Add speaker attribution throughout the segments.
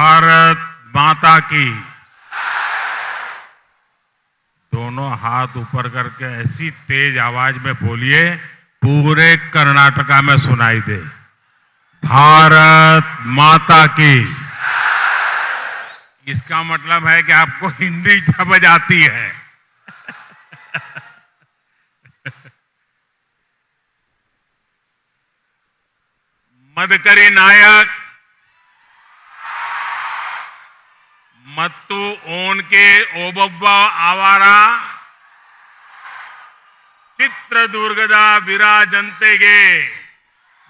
Speaker 1: भारत माता की। दोनों हाथ ऊपर करके ऐसी तेज आवाज में बोलिए पूरे कर्नाटका में सुनाई दे। भारत माता की। इसका मतलब है कि आपको हिंदी समझ आती है। मदकरी नायक मत्तु ओनके ओबब्बा आवारा ಚಿತ್ರದುರ್ಗದ ವಿರಾಜಂತೆಗೆ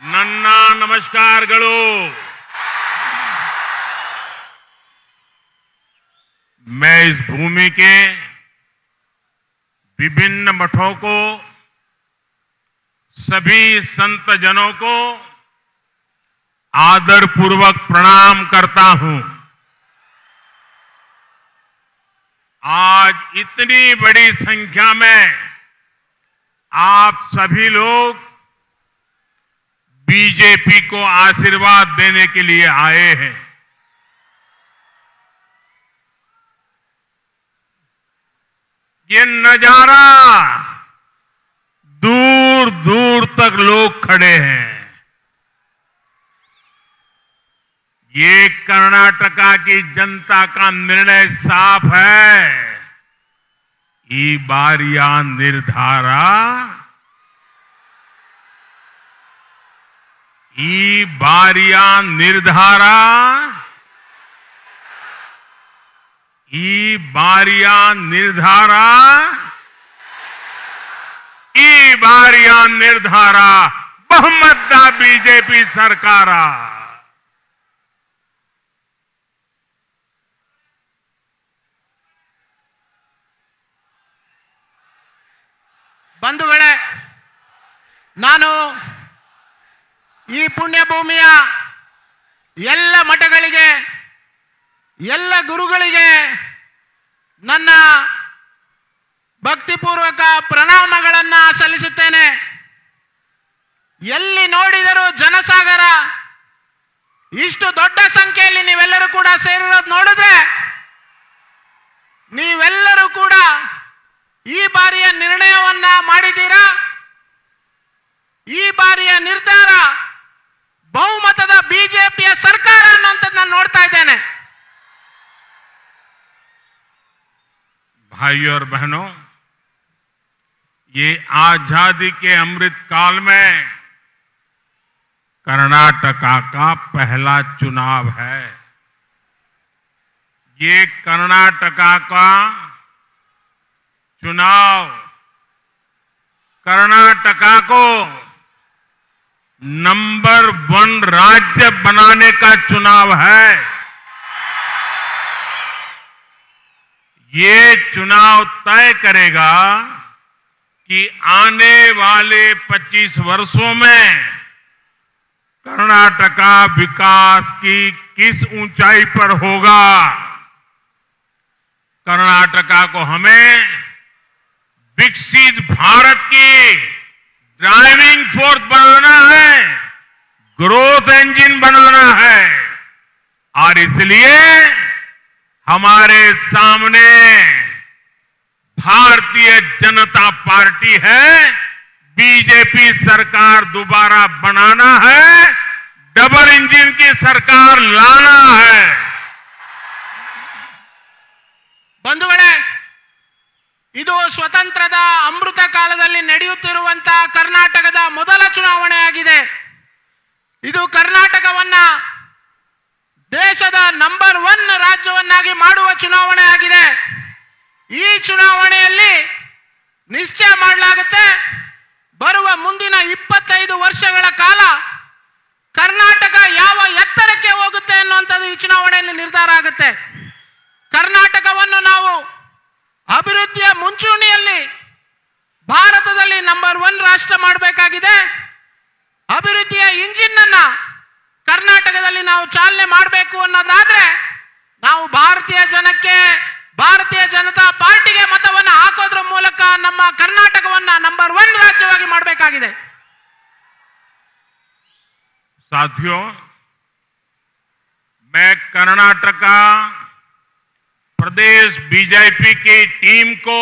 Speaker 1: ನನ್ನ ನಮಸ್ಕಾರಗಳು। मैं इस भूमि के विभिन्न मठों को, सभी संत जनों को आदरपूर्वक प्रणाम करता हूं। आज इतनी बड़ी संख्या में आप सभी लोग बीजेपी को आशीर्वाद देने के लिए आए हैं। ये नजारा दूर दूर तक लोग खड़े हैं। ये कर्नाटका की जनता का निर्णय साफ है। ಈ ಬಾರಿಯ ನಿರ್ಧಾರ ಬಹುಮತದ ಬಿಜೆಪಿ ಸರ್ಕಾರ।
Speaker 2: ಬಂಧುಗಳೇ, ನಾನು ಈ ಪುಣ್ಯಭೂಮಿಯ ಎಲ್ಲ ಮಠಗಳಿಗೆ, ಎಲ್ಲ ಗುರುಗಳಿಗೆ ನನ್ನ ಭಕ್ತಿಪೂರ್ವಕ ಪ್ರಣಾಮಗಳನ್ನು ಸಲ್ಲಿಸುತ್ತೇನೆ। ಎಲ್ಲಿ ನೋಡಿದರೂ ಜನಸಾಗರ, ಇಷ್ಟು ದೊಡ್ಡ ಸಂಖ್ಯೆಯಲ್ಲಿ ನೀವೆಲ್ಲರೂ ಕೂಡ ಸೇರಿರೋದು ನೋಡಿದ್ರೆ ನೀವೆಲ್ಲರೂ ಕೂಡ ಈ ಬಾರಿಯ ನಿರ್ಣಯವನ್ನ ಮಾಡಿದ್ದೀರಾ। ಈ ಬಾರಿಯ ನಿರ್ಧಾರ ಬಹುಮತದ ಬಿಜೆಪಿಯ ಸರ್ಕಾರ ಅನ್ನುವಂಥದ್ದು ನಾನು ನೋಡ್ತಾ ಇದ್ದೇನೆ।
Speaker 1: भाइयों और बहनों, ये आजादी के अमृत काल में कर्नाटका का पहला चुनाव है। ये कर्नाटका का चुनाव कर्नाटका को नंबर 1 राज्य बनाने का चुनाव है। ये चुनाव तय करेगा कि आने वाले 25 वर्षों में कर्नाटका विकास की किस ऊंचाई पर होगा। कर्नाटका को हमें विकसित भारत की ड्राइविंग फोर्स बनाना है, ग्रोथ इंजन बनाना है। और इसलिए हमारे सामने भारतीय जनता पार्टी है। बीजेपी सरकार दोबारा बनाना है, डबल इंजन की सरकार लाना है।
Speaker 2: ಬಂಧುಗಳೇ, ಇದು ಸ್ವತಂತ್ರದ ಅಮೃತ ಕಾಲದಲ್ಲಿ ನಡೆಯುತ್ತಿರುವಂತಹ ಕರ್ನಾಟಕದ ಮೊದಲ ಚುನಾವಣೆ ಆಗಿದೆ। ಇದು ಕರ್ನಾಟಕವನ್ನ ದೇಶದ ನಂಬರ್ 1 ರಾಜ್ಯವನ್ನಾಗಿ ಮಾಡುವ ಚುನಾವಣೆ ಆಗಿದೆ। ಈ ಚುನಾವಣೆಯಲ್ಲಿ ನಿಶ್ಚಯ ಮಾಡಲಾಗುತ್ತೆ ಬರುವ ಮುಂದಿನ 25 ವರ್ಷಗಳ ಕಾಲ ಕರ್ನಾಟಕ ಯಾವ ಎತ್ತರಕ್ಕೆ ಹೋಗುತ್ತೆ ಅನ್ನುವಂಥದ್ದು ಈ ಚುನಾವಣೆಯಲ್ಲಿ ನಿರ್ಧಾರ ಆಗುತ್ತೆ। ಕರ್ನಾಟಕವನ್ನು ನಾವು ಅಭಿವೃದ್ಧಿಯ ಮುಂಚೂಣಿಯಲ್ಲಿ ಭಾರತದಲ್ಲಿ ನಂಬರ್ 1 ರಾಷ್ಟ್ರ ಮಾಡಬೇಕಾಗಿದೆ। ಅಭಿವೃದ್ಧಿಯ ಇಂಜಿನ್ ಅನ್ನ ಕರ್ನಾಟಕದಲ್ಲಿ ನಾವು ಚಾಲನೆ ಮಾಡಬೇಕು ಅನ್ನೋದಾದ್ರೆ ನಾವು ಭಾರತೀಯ ಜನಕ್ಕೆ, ಭಾರತೀಯ ಜನತಾ ಪಾರ್ಟಿಗೆ ಮತವನ್ನು ಹಾಕೋದ್ರ ಮೂಲಕ ನಮ್ಮ ಕರ್ನಾಟಕವನ್ನ ನಂಬರ್ 1 ರಾಜ್ಯವಾಗಿ ಮಾಡಬೇಕಾಗಿದೆ।
Speaker 1: साथियों, मैं कर्नाटका प्रदेश बीजेपी की टीम को,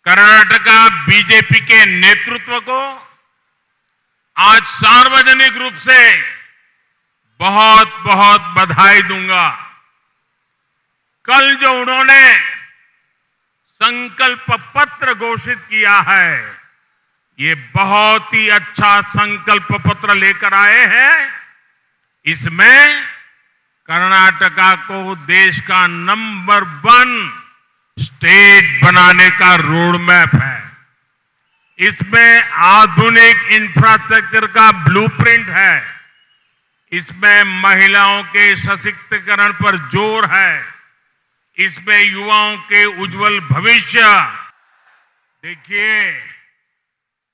Speaker 1: कर्नाटका बीजेपी के नेतृत्व को आज सार्वजनिक रूप से बहुत बहुत बधाई दूंगा। कल जो उन्होंने संकल्प पत्र घोषित किया है, ये बहुत ही अच्छा संकल्प पत्र लेकर आए हैं। इसमें कर्नाटका को देश का नंबर 1 स्टेट बनाने का रोड मैप है। इसमें आधुनिक इंफ्रास्ट्रक्चर का ब्लूप्रिंट है। इसमें महिलाओं के सशक्तिकरण पर जोर है। इसमें युवाओं के उज्जवल भविष्य। देखिए,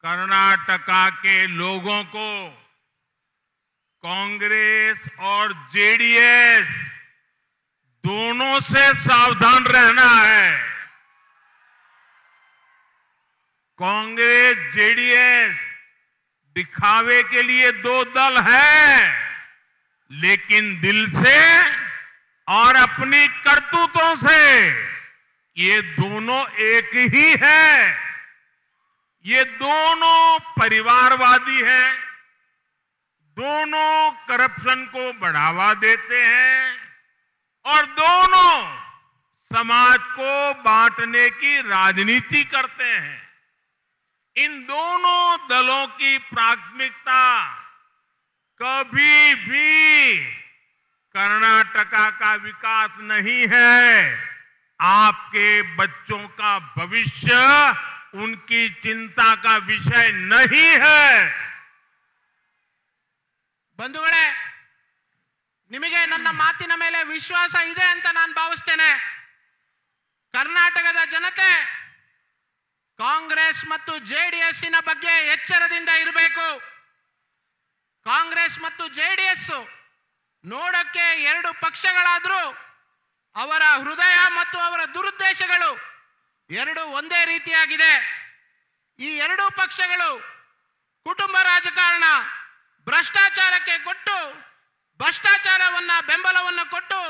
Speaker 1: कर्नाटका के लोगों को कांग्रेस और जेडीएस दोनों से सावधान रहना है। कांग्रेस जेडीएस दिखावे के लिए 2 दल हैं, लेकिन दिल से और अपनी करतूतों से ये दोनों एक ही है। ये दोनों परिवारवादी हैं, दोनों करप्शन को बढ़ावा देते हैं और दोनों समाज को बांटने की राजनीति करते हैं। इन दोनों दलों की प्राथमिकता कभी भी कर्नाटका का विकास नहीं है। आपके बच्चों का भविष्य उनकी चिंता का विषय नहीं है।
Speaker 2: ಬಂಧುಗಳೇ, ನಿಮಗೆ ನನ್ನ ಮಾತಿನ ಮೇಲೆ ವಿಶ್ವಾಸ ಇದೆ ಅಂತ ನಾನು ಭಾವಿಸ್ತೇನೆ. ಕರ್ನಾಟಕದ ಜನತೆ ಕಾಂಗ್ರೆಸ್ ಮತ್ತು ಜೆಡಿಎಸ್ಸಿನ ಬಗ್ಗೆ ಎಚ್ಚರದಿಂದ ಇರಬೇಕು. ಕಾಂಗ್ರೆಸ್ ಮತ್ತು ಜೆಡಿಎಸ್ ನೋಡಕ್ಕೆ 2 ಪಕ್ಷಗಳಾದರೂ ಅವರ ಹೃದಯ ಮತ್ತು ಅವರ ದುರುದ್ದೇಶಗಳು 2 ಒಂದೇ ರೀತಿಯಾಗಿದೆ. ಈ 2 ಪಕ್ಷಗಳು ಕುಟುಂಬ ರಾಜಕಾರಣ, ಭ್ರಷ್ಟಾಚಾರಕ್ಕೆ ಕೊಟ್ಟು, ಭ್ರಷ್ಟಾಚಾರವನ್ನ ಬೆಂಬಲವನ್ನು ಕೊಟ್ಟು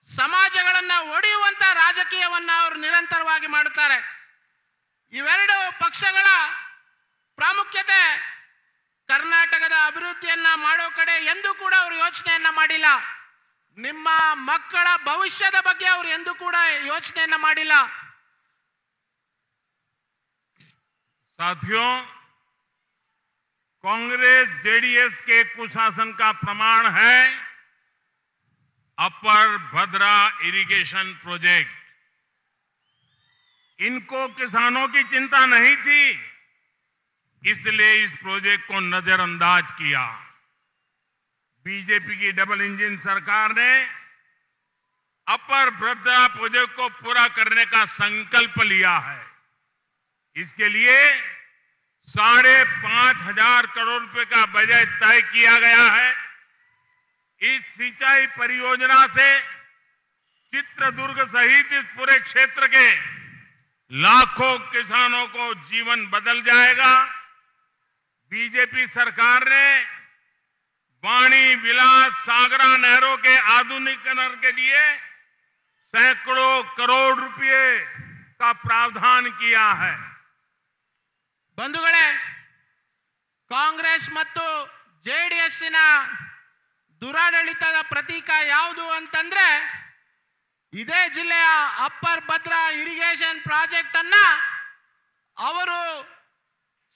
Speaker 2: ಸಮಾಜಗಳನ್ನ ಒಡೆಯುವಂತ ರಾಜಕೀಯವನ್ನ ಅವರು ನಿರಂತರವಾಗಿ ಮಾಡುತ್ತಾರೆ. ಇವೆರಡು ಪಕ್ಷಗಳ ಪ್ರಾಮುಖ್ಯತೆ ಕರ್ನಾಟಕದ ಅಭಿವೃದ್ಧಿಯನ್ನ ಮಾಡೋ ಕಡೆ ಎಂದೂ ಕೂಡ ಅವರು ಯೋಚನೆಯನ್ನ ಮಾಡಿಲ್ಲ. ನಿಮ್ಮ ಮಕ್ಕಳ ಭವಿಷ್ಯದ ಬಗ್ಗೆ ಅವರು ಎಂದೂ ಕೂಡ ಯೋಚನೆಯನ್ನ ಮಾಡಿಲ್ಲ.
Speaker 1: साथियों, कांग्रेस जेडीएस के कुशासन का प्रमाण है अपर भद्रा इरिगेशन प्रोजेक्ट। इनको किसानों की चिंता नहीं थी, इसलिए इस प्रोजेक्ट को नजरअंदाज किया। बीजेपी की डबल इंजन सरकार ने अपर भद्रा प्रोजेक्ट को पूरा करने का संकल्प लिया है। इसके लिए 5,500 करोड़ रुपए का बजट तय किया गया है। इस सिंचाई परियोजना से चित्रदुर्ग सहित इस पूरे क्षेत्र के लाखों किसानों को जीवन बदल जाएगा। बीजेपी सरकार ने वाणी विलास सागरा नहरों के आधुनिकीकरण के लिए सैकड़ों करोड़ रुपए का प्रावधान किया है।
Speaker 2: ಬಂಧುಗಳೇ, ಕಾಂಗ್ರೆಸ್ ಮತ್ತು ಜೆಡಿಎಸ್ಸಿನ ದುರಾಡಳಿತದ ಪ್ರತೀಕ ಯಾವುದು ಅಂತಂದ್ರೆ ಇದೇ ಜಿಲ್ಲೆಯ ಅಪ್ಪರ್ ಭದ್ರಾ ಇರಿಗೇಷನ್ ಪ್ರಾಜೆಕ್ಟ್ ಅನ್ನ ಅವರು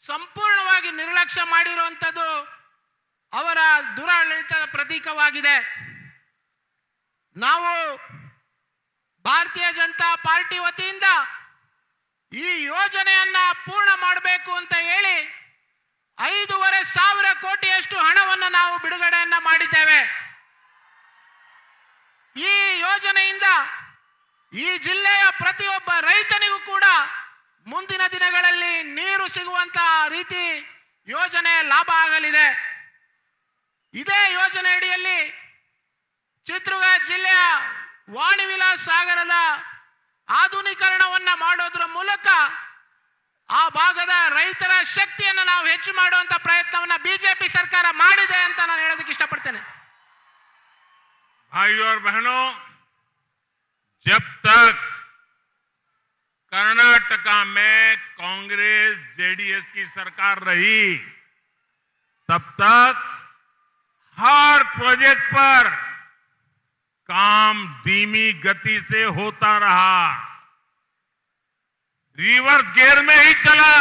Speaker 2: ಸಂಪೂರ್ಣವಾಗಿ ನಿರ್ಲಕ್ಷ್ಯ ಮಾಡಿರುವಂತದ್ದು ಅವರ ದುರಾಡಳಿತದ ಪ್ರತೀಕವಾಗಿದೆ. ನಾವು ಭಾರತೀಯ ಜನತಾ ಪಾರ್ಟಿ ವತಿಯಿಂದ ಈ ಯೋಜನೆಯನ್ನ ಪೂರ್ಣ ಮಾಡಬೇಕು ಅಂತ ಹೇಳಿ 5,500 ಕೋಟಿಯಷ್ಟು ಹಣವನ್ನು ನಾವು ಬಿಡುಗಡೆಯನ್ನ ಮಾಡಿದ್ದೇವೆ. ಈ ಯೋಜನೆಯಿಂದ ಈ ಜಿಲ್ಲೆಯ ಪ್ರತಿಯೊಬ್ಬ ರೈತನಿಗೂ ಕೂಡ ಮುಂದಿನ ದಿನಗಳಲ್ಲಿ ನೀರು ಸಿಗುವಂತ ರೀತಿ ಯೋಜನೆ ಲಾಭ ಆಗಲಿದೆ. ಇದೇ ಯೋಜನೆ ಅಡಿಯಲ್ಲಿ ಚಿತ್ರದುರ್ಗ ಜಿಲ್ಲೆಯ ವಾಣಿ ವಿಲಾಸ್ ಸಾಗರದ ಆಧುನೀಕರಣವನ್ನ ಮಾಡೋದ್ರ ಮೂಲಕ ಆ ಭಾಗದ ರೈತರ ಶಕ್ತಿಯನ್ನು ನಾವು ಹೆಚ್ಚು ಮಾಡುವಂತ ಪ್ರಯತ್ನವನ್ನ ಬಿಜೆಪಿ ಸರ್ಕಾರ ಮಾಡಿದೆ ಅಂತ ನಾನು ಹೇಳೋದಕ್ಕೆ ಇಷ್ಟಪಡ್ತೇನೆ.
Speaker 1: और बहनों, जब तक कर्नाटका में कांग्रेस जेडीएस की सरकार रही, तब तक हर प्रोजेक्ट पर काम धीमी गति से होता रहा, रिवर्स गियर में ही चला।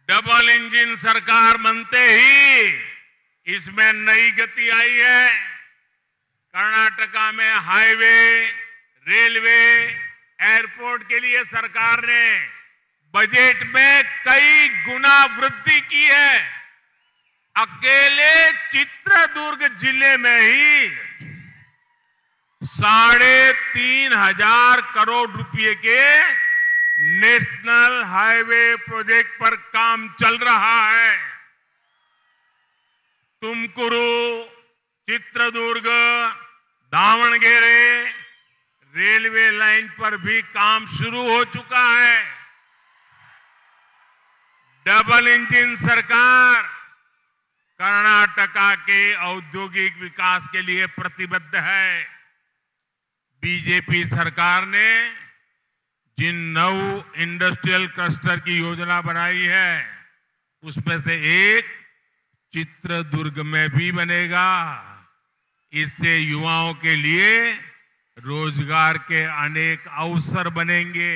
Speaker 1: डबल इंजन सरकार बनते ही इसमें नई गति आई है। कर्नाटका में हाईवे, रेलवे, एयरपोर्ट के लिए सरकार ने बजट में कई गुना वृद्धि की है। अकेले चित्रदुर्ग जिले में ही 3,500 करोड़ रुपए के नेशनल हाईवे प्रोजेक्ट पर काम चल रहा है। तुमकुरू, चित्रदुर्ग, दावणगेरे रेलवे लाइन पर भी काम शुरू हो चुका है। डबल इंजन सरकार कर्नाटका के औद्योगिक विकास के लिए प्रतिबद्ध है। बीजेपी सरकार ने जिन 9 इंडस्ट्रियल क्लस्टर की योजना बनाई है, उसमें से एक चित्रदुर्ग में भी बनेगा। इससे युवाओं के लिए रोजगार के अनेक अवसर बनेंगे।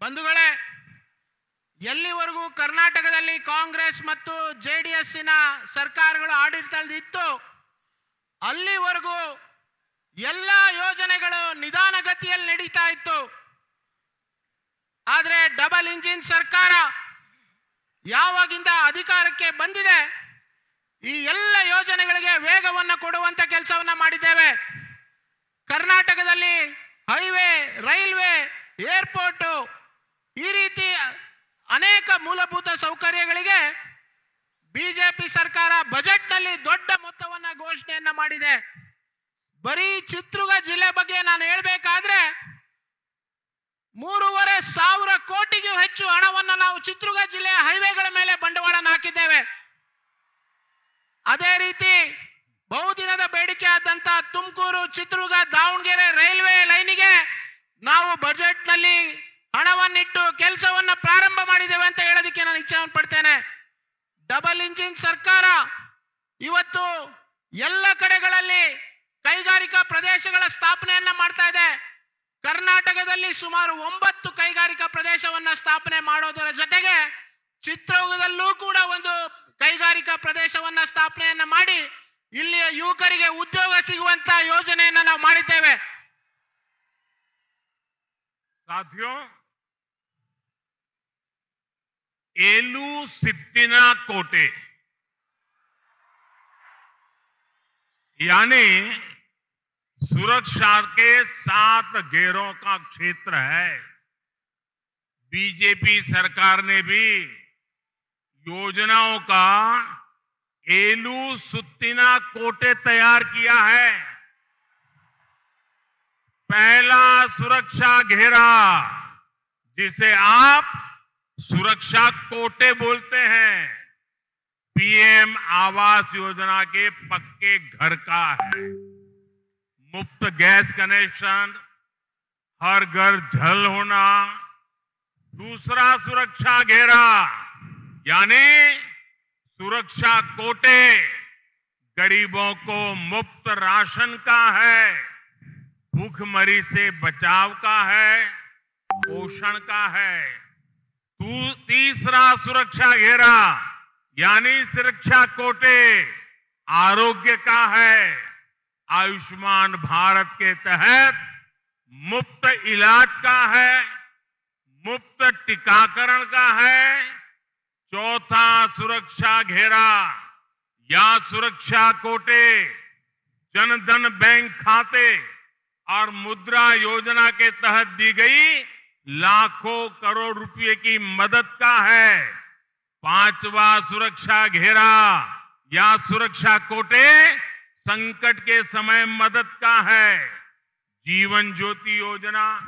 Speaker 2: ಬಂಧುಗಳೇ, ಎಲ್ಲಿವರೆಗೂ ಕರ್ನಾಟಕದಲ್ಲಿ ಕಾಂಗ್ರೆಸ್ ಮತ್ತು ಜೆಡಿಎಸ್ಸಿನ ಸರ್ಕಾರಗಳು ಆಡಳಿತದಲ್ಲಿತ್ತು, ಅಲ್ಲಿವರೆಗೂ ಎಲ್ಲ ಯೋಜನೆಗಳು ನಿಧಾನಗತಿಯಲ್ಲಿ ನಡೀತಾ ಇತ್ತು. ಆದರೆ ಡಬಲ್ ಇಂಜಿನ್ ಸರ್ಕಾರ ಯಾವಾಗಿಂದ ಅಧಿಕಾರಕ್ಕೆ ಬಂದಿದೆ, ಈ ಎಲ್ಲ ಯೋಜನೆಗಳಿಗೆ ವೇಗವನ್ನು ಕೊಡುವಂತ ಕೆಲಸವನ್ನ ಮಾಡಿದ್ದೇವೆ. ಕರ್ನಾಟಕದಲ್ಲಿ ಹೈವೇ, ರೈಲ್ವೆ, ಏರ್ಪೋರ್ಟ್ ಈ ರೀತಿ ಅನೇಕ ಮೂಲಭೂತ ಸೌಕರ್ಯಗಳಿಗೆ ಬಿಜೆಪಿ ಸರ್ಕಾರ ಬಜೆಟ್ನಲ್ಲಿ ದೊಡ್ಡ ಮೊತ್ತವನ್ನ ಘೋಷಣೆಯನ್ನ ಮಾಡಿದೆ. ಬರೀ ಚಿತ್ರದುರ್ಗ ಜಿಲ್ಲೆ ಬಗ್ಗೆ ನಾನು ಹೇಳಬೇಕಾದ್ರೆ 3,500 ಕೋಟಿಗೂ ಹೆಚ್ಚು ಹಣವನ್ನು ನಾವು ಚಿತ್ರದುರ್ಗ ಜಿಲ್ಲೆಯ ಹೈವೇಗಳ ಮೇಲೆ ಬಂಡವಾಳ ಹಾಕಿದ್ದೇವೆ. ಅದೇ ರೀತಿ ಬಹುದಿನದ ಬೇಡಿಕೆ ಆದಂತ ತುಮಕೂರು, ಚಿತ್ರದುರ್ಗ, ದಾವಣಗೆರೆ ರೈಲ್ವೆ ಲೈನಿಗೆ ನಾವು ಬಜೆಟ್ನಲ್ಲಿ ಹಣವನ್ನಿಟ್ಟು ಕೆಲಸವನ್ನ ಪ್ರಾರಂಭ ಮಾಡಿದ್ದೇವೆ ಅಂತ ಹೇಳೋದಕ್ಕೆ ನಾನು ಇಚ್ಛೆ ಪಡ್ತೇನೆ. ಡಬಲ್ ಇಂಜಿನ್ ಸರ್ಕಾರ ಇವತ್ತು ಎಲ್ಲ ಕಡೆಗಳಲ್ಲಿ ಕೈಗಾರಿಕಾ ಪ್ರದೇಶಗಳ ಸ್ಥಾಪನೆಯನ್ನ ಮಾಡ್ತಾ ಇದೆ. ಕರ್ನಾಟಕದಲ್ಲಿ ಸುಮಾರು 9 ಕೈಗಾರಿಕಾ ಪ್ರದೇಶವನ್ನ ಸ್ಥಾಪನೆ ಮಾಡೋದರ ಜೊತೆಗೆ ಚಿತ್ರದುರ್ಗದಲ್ಲೂ ಕೂಡ ಒಂದು ಕೈಗಾರಿಕಾ ಪ್ರದೇಶವನ್ನ ಸ್ಥಾಪನೆಯನ್ನ ಮಾಡಿ ಇಲ್ಲಿಯ ಯುವಕರಿಗೆ ಉದ್ಯೋಗ ಸಿಗುವಂತ ಯೋಜನೆಯನ್ನ ನಾವು ಮಾಡಿದ್ದೇವೆ.
Speaker 1: साथियों, एलू सिट्टिना कोटे यानी सुरक्षा के 7 घेरों का क्षेत्र है। बीजेपी सरकार ने भी योजनाओं का एलू सुत्तिना कोटे तैयार किया है। पहला सुरक्षा घेरा, जिसे आप सुरक्षा कोटे बोलते हैं, पीएम आवास योजना के पक्के घर का है। मुफ्त गैस कनेक्शन, हर घर जल होना। दूसरा सुरक्षा घेरा यानी सुरक्षा कोटे गरीबों को मुफ्त राशन का है, भूखमरी से बचाव का है, पोषण का है। तीसरा सुरक्षा घेरा यानी सुरक्षा कोटे आरोग्य का है। आयुष्मान भारत के तहत मुफ्त इलाज का है, मुफ्त टीकाकरण का है। चौथा सुरक्षा घेरा या सुरक्षा कोटे जनधन बैंक खाते और मुद्रा योजना के तहत दी गई लाखों करोड़ रुपए की मदद का है। पांचवा सुरक्षा घेरा या सुरक्षा कोटे संकट के समय मदद का है। जीवन ज्योति योजना,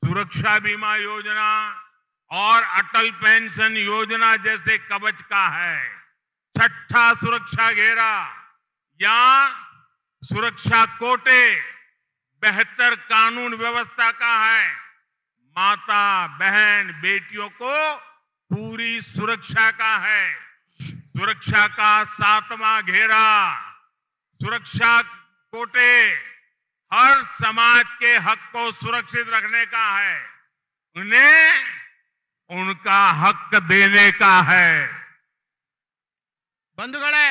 Speaker 1: सुरक्षा बीमा योजना और अटल पेंशन योजना जैसे कवच का है। छठा सुरक्षा घेरा या सुरक्षा कोटे, बेहतर कानून व्यवस्था का है। माता, बहन, बेटियों को पूरी सुरक्षा का है। सुरक्षा का 7वां घेरा, सुरक्षा कोटे हर समाज के हक को सुरक्षित रखने का है, उन्हें उनका हक देने का है।
Speaker 2: ಬಂಧುಗಳೇ,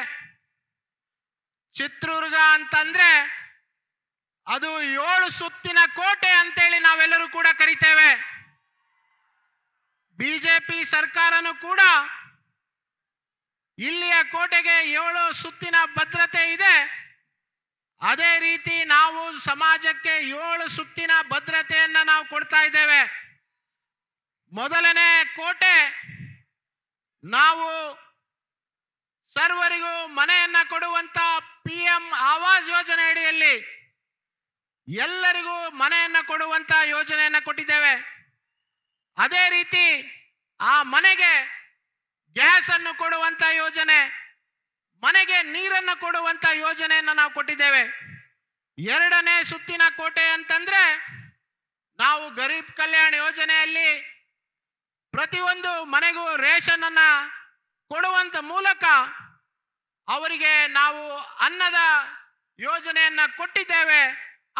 Speaker 2: ಚಿತ್ರದುರ್ಗ ಅಂತಂದ್ರೆ ಅದು 7 ಸುತ್ತಿನ ಕೋಟೆ ಅಂತೇಳಿ ನಾವೆಲ್ಲರೂ ಕೂಡ ಕರಿತೇವೆ. ಬಿಜೆಪಿ ಸರ್ಕಾರನೂ ಕೂಡ ಇಲ್ಲಿಯ ಕೋಟೆಗೆ 7 ಸುತ್ತಿನ ಭದ್ರತೆ ಇದೆ. ಅದೇ ರೀತಿ ನಾವು ಸಮಾಜಕ್ಕೆ 7 ಸುತ್ತಿನ ಭದ್ರತೆಯನ್ನ ನಾವು ಕೊಡ್ತಾ ಇದ್ದೇವೆ. ಮೊದಲನೇ ಕೋಟೆ, ನಾವು ಸರ್ವರಿಗೂ ಮನೆಯನ್ನ ಕೊಡುವಂತ PM ಆವಾಸ್ ಯೋಜನೆ ಅಡಿಯಲ್ಲಿ ಎಲ್ಲರಿಗೂ ಮನೆಯನ್ನ ಕೊಡುವಂತ ಯೋಜನೆಯನ್ನ ಕೊಟ್ಟಿದ್ದೇವೆ. ಅದೇ ರೀತಿ ಆ ಮನೆಗೆ ಗ್ಯಾಸ್ ಅನ್ನು ಕೊಡುವಂತ ಯೋಜನೆ, ಮನೆಗೆ ನೀರನ್ನು ಕೊಡುವಂತ ಯೋಜನೆಯನ್ನು ನಾವು ಕೊಟ್ಟಿದ್ದೇವೆ. ಎರಡನೇ ಸುತ್ತಿನ ಕೋಟೆ ಅಂತಂದ್ರೆ ನಾವು ಗರೀಬ್ ಕಲ್ಯಾಣ ಯೋಜನೆಯಲ್ಲಿ ಪ್ರತಿಯೊಂದು ಮನೆಗೂ ರೇಷನ್ ಅನ್ನ ಕೊಡುವಂತ ಮೂಲಕ ಅವರಿಗೆ ನಾವು ಅನ್ನದ ಯೋಜನೆಯನ್ನ ಕೊಟ್ಟಿದ್ದೇವೆ.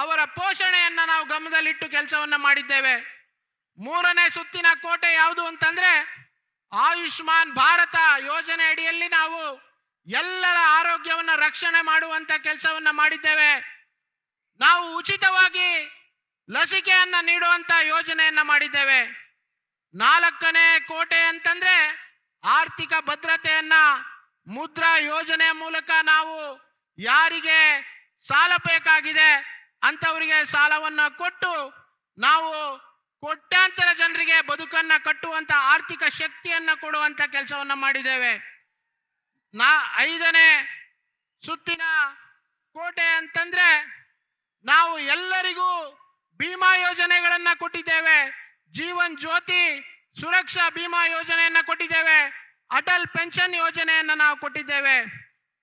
Speaker 2: ಅವರ ಪೋಷಣೆಯನ್ನ ನಾವು ಗಮನದಲ್ಲಿಟ್ಟು ಕೆಲಸವನ್ನ ಮಾಡಿದ್ದೇವೆ. ಮೂರನೇ ಸುತ್ತಿನ ಕೋಟೆ ಯಾವುದು ಅಂತಂದ್ರೆ ಆಯುಷ್ಮಾನ್ ಭಾರತ ಯೋಜನೆ ಅಡಿಯಲ್ಲಿ ನಾವು ಎಲ್ಲರ ಆರೋಗ್ಯವನ್ನು ರಕ್ಷಣೆ ಮಾಡುವಂತ ಕೆಲಸವನ್ನ ಮಾಡಿದ್ದೇವೆ. ನಾವು ಉಚಿತವಾಗಿ ಲಸಿಕೆಯನ್ನ ನೀಡುವಂತ ಯೋಜನೆಯನ್ನ ಮಾಡಿದ್ದೇವೆ. ನಾಲ್ಕನೇ ಕೋಟೆ ಅಂತಂದ್ರೆ ಆರ್ಥಿಕ ಭದ್ರತೆಯನ್ನ ಮುದ್ರಾ ಯೋಜನೆಯ ಮೂಲಕ ನಾವು ಯಾರಿಗೆ ಸಾಲ ಬೇಕಾಗಿದೆ ಅಂತವರಿಗೆ ಸಾಲವನ್ನು ಕೊಟ್ಟು ನಾವು ಕೋಟ್ಯಾಂತರ ಜನರಿಗೆ ಬದುಕನ್ನ ಕಟ್ಟುವಂತ ಆರ್ಥಿಕ ಶಕ್ತಿಯನ್ನ ಕೊಡುವಂತ ಕೆಲಸವನ್ನ ಮಾಡಿದ್ದೇವೆ. ಐದನೇ ಸುತ್ತಿನ ಕೋಟೆ ಅಂತಂದ್ರೆ ನಾವು ಎಲ್ಲರಿಗೂ ಭೀಮಾ ಯೋಜನೆಗಳನ್ನ ಕೊಟ್ಟಿದ್ದೇವೆ. ಜೀವನ್ ಜ್ಯೋತಿ ಸುರಕ್ಷಾ ಭೀಮಾ ಯೋಜನೆಯನ್ನ ಕೊಟ್ಟಿದ್ದೇವೆ. ಅಟಲ್ ಪೆನ್ಷನ್ ಯೋಜನೆಯನ್ನ ನಾವು ಕೊಟ್ಟಿದ್ದೇವೆ.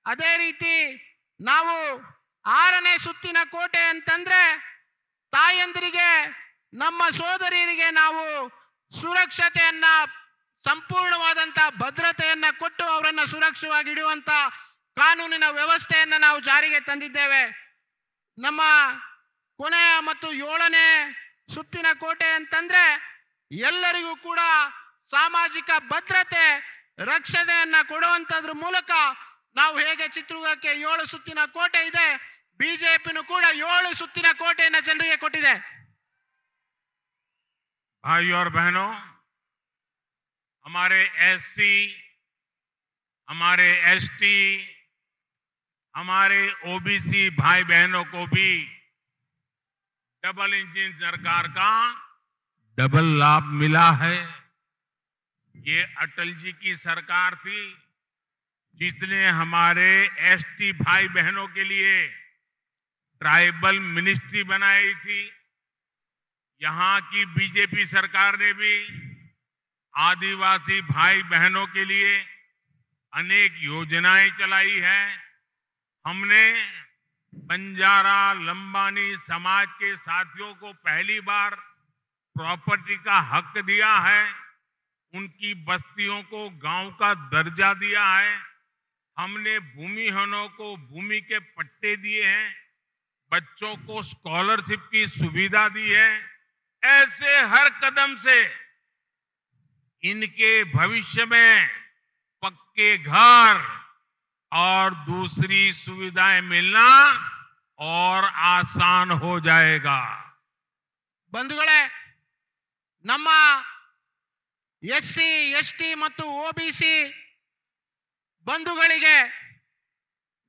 Speaker 2: ಅದೇ ರೀತಿ ನಾವು ಆರನೇ ಸುತ್ತಿನ ಕೋಟೆ ಅಂತಂದ್ರೆ ತಾಯಂದಿರಿಗೆ, ನಮ್ಮ ಸೋದರಿಯರಿಗೆ ನಾವು ಸುರಕ್ಷತೆಯನ್ನ, ಸಂಪೂರ್ಣವಾದಂತ ಭದ್ರತೆಯನ್ನ ಕೊಟ್ಟು ಅವರನ್ನ ಸುರಕ್ಷಿತವಾಗಿ ಇಡುವಂತ ಕಾನೂನಿನ ವ್ಯವಸ್ಥೆಯನ್ನ ನಾವು ಜಾರಿಗೆ ತಂದಿದ್ದೇವೆ. ನಮ್ಮ ಕೊನೆಯ ಮತ್ತು 7ನೇ ಸುತ್ತಿನ ಕೋಟೆ ಅಂತಂದ್ರೆ ಎಲ್ಲರಿಗೂ ಕೂಡ ಸಾಮಾಜಿಕ ಭದ್ರತೆ, ರಕ್ಷಣೆಯನ್ನ ಕೊಡುವಂತದ್ರ ಮೂಲಕ ನಾವು ಹೇಗೆ ಚಿತ್ರದುರ್ಗಕ್ಕೆ 7 ಸುತ್ತಿನ ಕೋಟೆ ಇದೆ, ಬಿಜೆಪಿನೂ ಕೂಡ 7 ಸುತ್ತಿನ ಕೋಟೆಯನ್ನ ಜನರಿಗೆ ಕೊಟ್ಟಿದೆ.
Speaker 1: भाई और बहनों, हमारे SC, हमारे ST, हमारे OBC भाई बहनों को भी डबल इंजन सरकार का डबल लाभ मिला है। ये अटल जी की सरकार थी जिसने हमारे ST भाई बहनों के लिए ट्राइबल मिनिस्ट्री बनाई थी। यहाँ की बीजेपी सरकार ने भी आदिवासी भाई बहनों के लिए अनेक योजनाएं चलाई है। हमने बंजारा लंबानी समाज के साथियों को पहली बार प्रॉपर्टी का हक दिया है। उनकी बस्तियों को गांव का दर्जा दिया है। हमने भूमिहीनों को भूमि के पट्टे दिए हैं। बच्चों को स्कॉलरशिप की सुविधा दी है। ऐसे हर कदम से इनके भविष्य में पक्के घर और दूसरी सुविधाएं मिलना और आसान हो जाएगा।
Speaker 2: ಬಂಧುಗಳೇ, ನಮ್ಮ SC, ST ಮತ್ತು OBC ಬಂಧುಗಳಿಗೆ